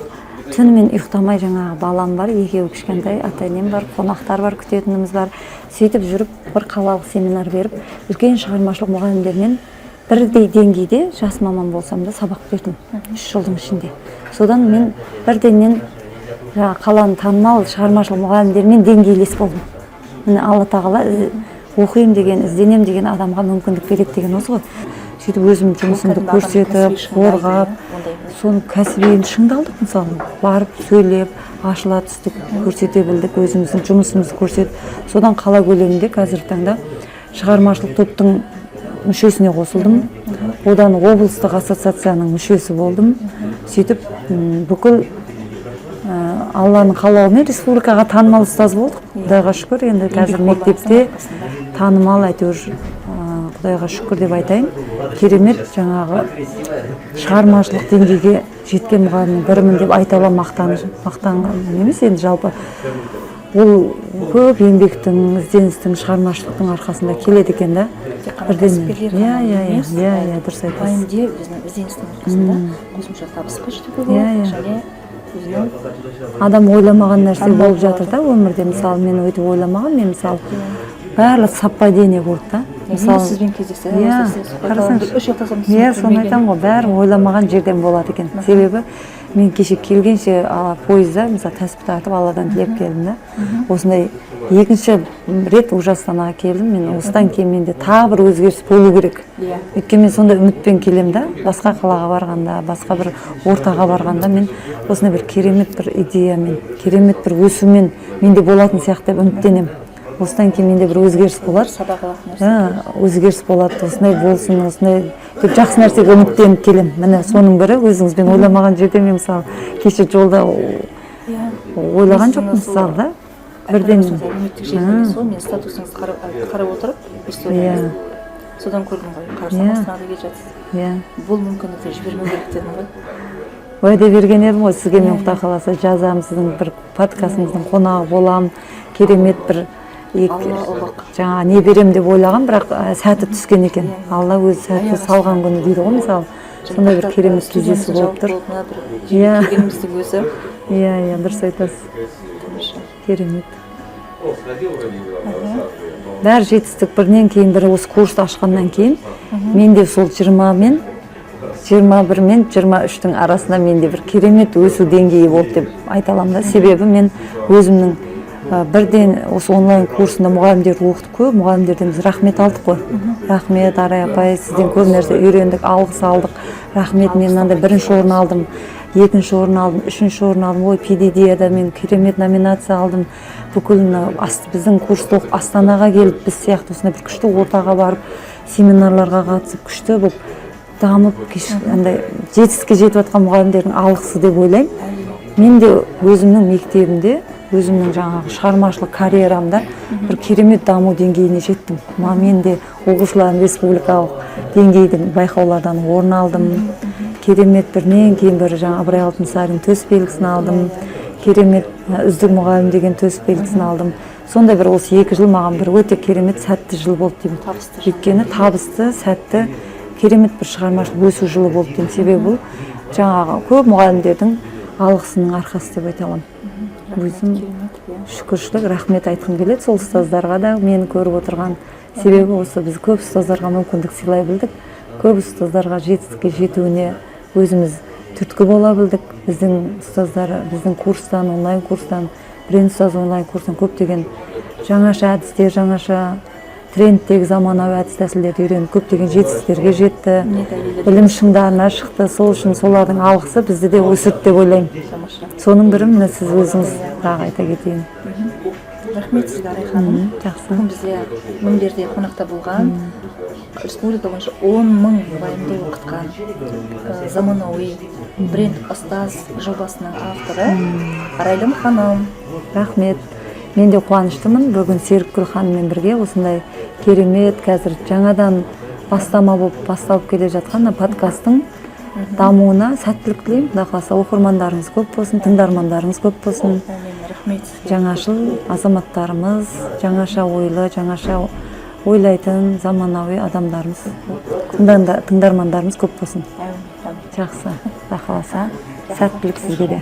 түнімен ұйықтамай жаңағы балам бар, екеуі кішкентай, ата-енем бар, қонақтар бар, күтетініміз бар. Сөйтіп жүріп, бір қалалық семинар беріп, үлкен шығармашылық мұғалімдермен бірдей деңгейде жас маман болсам да сабақ бердім 3 жылдың ішінде. Содан мен бірденнен қаланың танымал шығармашылық мұғалімдермен деңгейлес болдым. Міне Алла тағала оқимын деген, ізденем деген адамға мүмкіндік береді деген осы ғой. Сөйтіп өзім жұмысымды көрсетіп, қорғап, соны кәсібиін шыңдалдық мысалы. Барып, сөйлеп, ашыла түстік, көрсете білдік, өзіміздің жұмысымызды көрсетіп. Содан қала көлемінде қазіргі таңда шығармашылық топтың мүшесіне қосылдым. Одан облыстық ассоциацияның мүшесі болдым. Сөйтіп бүкіл Алланың қалауымен республикаға танымал ұстаз болдық. Құдайға шүкір, енді қазір мектепте танымал, әйтеуір Құдайға шүкір деп айтайын. Керемет жаңағы шығармашылық деңгейге жеткен мұғалімнің бірімін деп айта аламын, мақтанған емес енді жалпы. Ол көп еңбектің, ізденістің, шығармашылықтың арқасында келеді екен да. Бірден дұрыс айтасыз. Пайымде біздің ізденістің арқасында қосымша табысқа жетуге болады және адам ойламаған нәрсе болып жатыр да өмірде. Мысалы, мен өйтіп ойламаған, мен мысалы барлық совпадение болды да. Мысалы, сізбен кездесті, соны айтамын ғой, бәрі ойламаған жерден болады екен. Себебі мен кеше келгенше пойызда, мысалы, тәсіп тартып Алладан тілеп келдім да. Осындай екінші рет Ужастанаға келдім. Мен осыдан кейін менде тағы бір өзгеріс болу керек. Өйткені мен сондай үмітпен келем да. Басқа қалаға барғанда, басқа бір ортаға барғанда мен осындай бір керемет бір идеямен, керемет бір өсумен менде болатын сияқты деп үміттенем. Осыдан кейін менде бір өзгеріс болады. Өзгеріс болады, осындай болсын, осындай деп жақсы нәрсеге үміттеніп келем. Міне соның бірі өзіңізбен ойламаған жерде мен мысалы кеше жолда ойлаған жоқпын мысалы да. Бірден мен статусыңызды қарап отырып история содан көрдім ғой, қарасам Астанада келе жатсыз. Бұл мүмкіндікті жібермеу керек дедім ғой. Уәде берген едім ғой сізге, мен Құдай қаласа жазамын, сіздің бір подкастыңыздың қонағы болам, керемет бір жаңа не берем деп ойлаған, бірақ сәті түскен екен. Алла өзі сәті салған күні дейді ғой мысалы. Сондай бір керемет кездесу болып тұр. Келгеніміздің өзі. Дұрыс айтасыз. Керемет. Бәр жетістік бірінен кейін бірі осы курсты ашқаннан кейін менде сол 20 мен 21 мен 23-тің арасында менде бір керемет өсу деңгейі болды деп айта аламын да. Себебі мен өзімнің бірден осы онлайн курсында мұғалімдер оқытып көп, мұғалімдерден біз рахмет алдық қой. Рахмет Арай апай, сізден көп нәрсе үйрендік, алғыс алдық. Рахмет, мен мынандай бірінші орын алдым, екінші орын алдым, үшінші орын алдым. Ой, педагогияда мен керемет номинация алдым. Бүкіл біздің курсты оқып Астанаға келіп, біз сияқты осындай бір күшті ортаға барып, семинарларға қатысып, күшті болып дамып, жетістікке жетіп жатқан мұғалімдердің алғысы деп ойлаймын. Мен де өзімнің мектебімде, өзімнің жаңағы шығармашылық карьерамда бір керемет даму деңгейіне жеттім. Мен де оқушылардың республикалық деңгейдің байқаулардан орын алдым. Керемет бірінен кейін бір жаңа Ыбырай Алтынсарин төс белгісін алдым. Керемет үздік мұғалім деген төс белгісін алдым. Сондай бір осы 2 жыл маған бір өте керемет сәтті жыл болды деймін. Өйткені табысты, сәтті, керемет бір шығармашылық өсу жылы болды деймін. Себебі бұл жаңағы көп мұғалімдердің алғысының арқасы деп айта аламын. Өзім шүкіршілік, рахмет айтқым келеді сол ұстаздарға да, мені көріп отырған. Себебі осы біз көп ұстаздарға мүмкіндік сыйлай білдік. Көп ұстаздарға жетістікке жетуіне өзіміз түрткі бола білдік. Біздің ұстаздар, біздің курстан, онлайн курстан, Брен ұстаз онлайн курстан көптеген жаңаша әдістер, жаңаша трендтегі заманауи әдіс тәсілдерді үйреніп, көптеген жетістіктерге жетті. Білім шыңдарына шықты. Сол үшін солардың алғысы бізді де өсірді деп ойлаймын. Соның бірі міне сіз өзіңіз тағы айта кетейін. Рахмет сізге, Арай ханым. Жақсы. Бүгін бізде мінберде қонақта болған республика бойынша 10.000 мұғалімді оқытқан заманауи бренд ұстаз жобасының авторы Арайлым ханым. Рахмет. Мен де қуаныштымын. Бүгін Серікгүл ханыммен бірге осындай керемет, қазір жаңадан бастама болып басталып келе жатқан подкасттың дамуына сәттілік тілеймін. Құдай қаласа оқырмандарыңыз көп болсын, тыңдармандарыңыз көп болсын. Рахмет. Жаңашыл азаматтарымыз, жаңаша ойлы, жаңаша ойлайтын заманауи адамдарыбыз, тыңдармандарыбыз көп болсун. Жакшы, Алла кааласа. Сәттілік сізге де.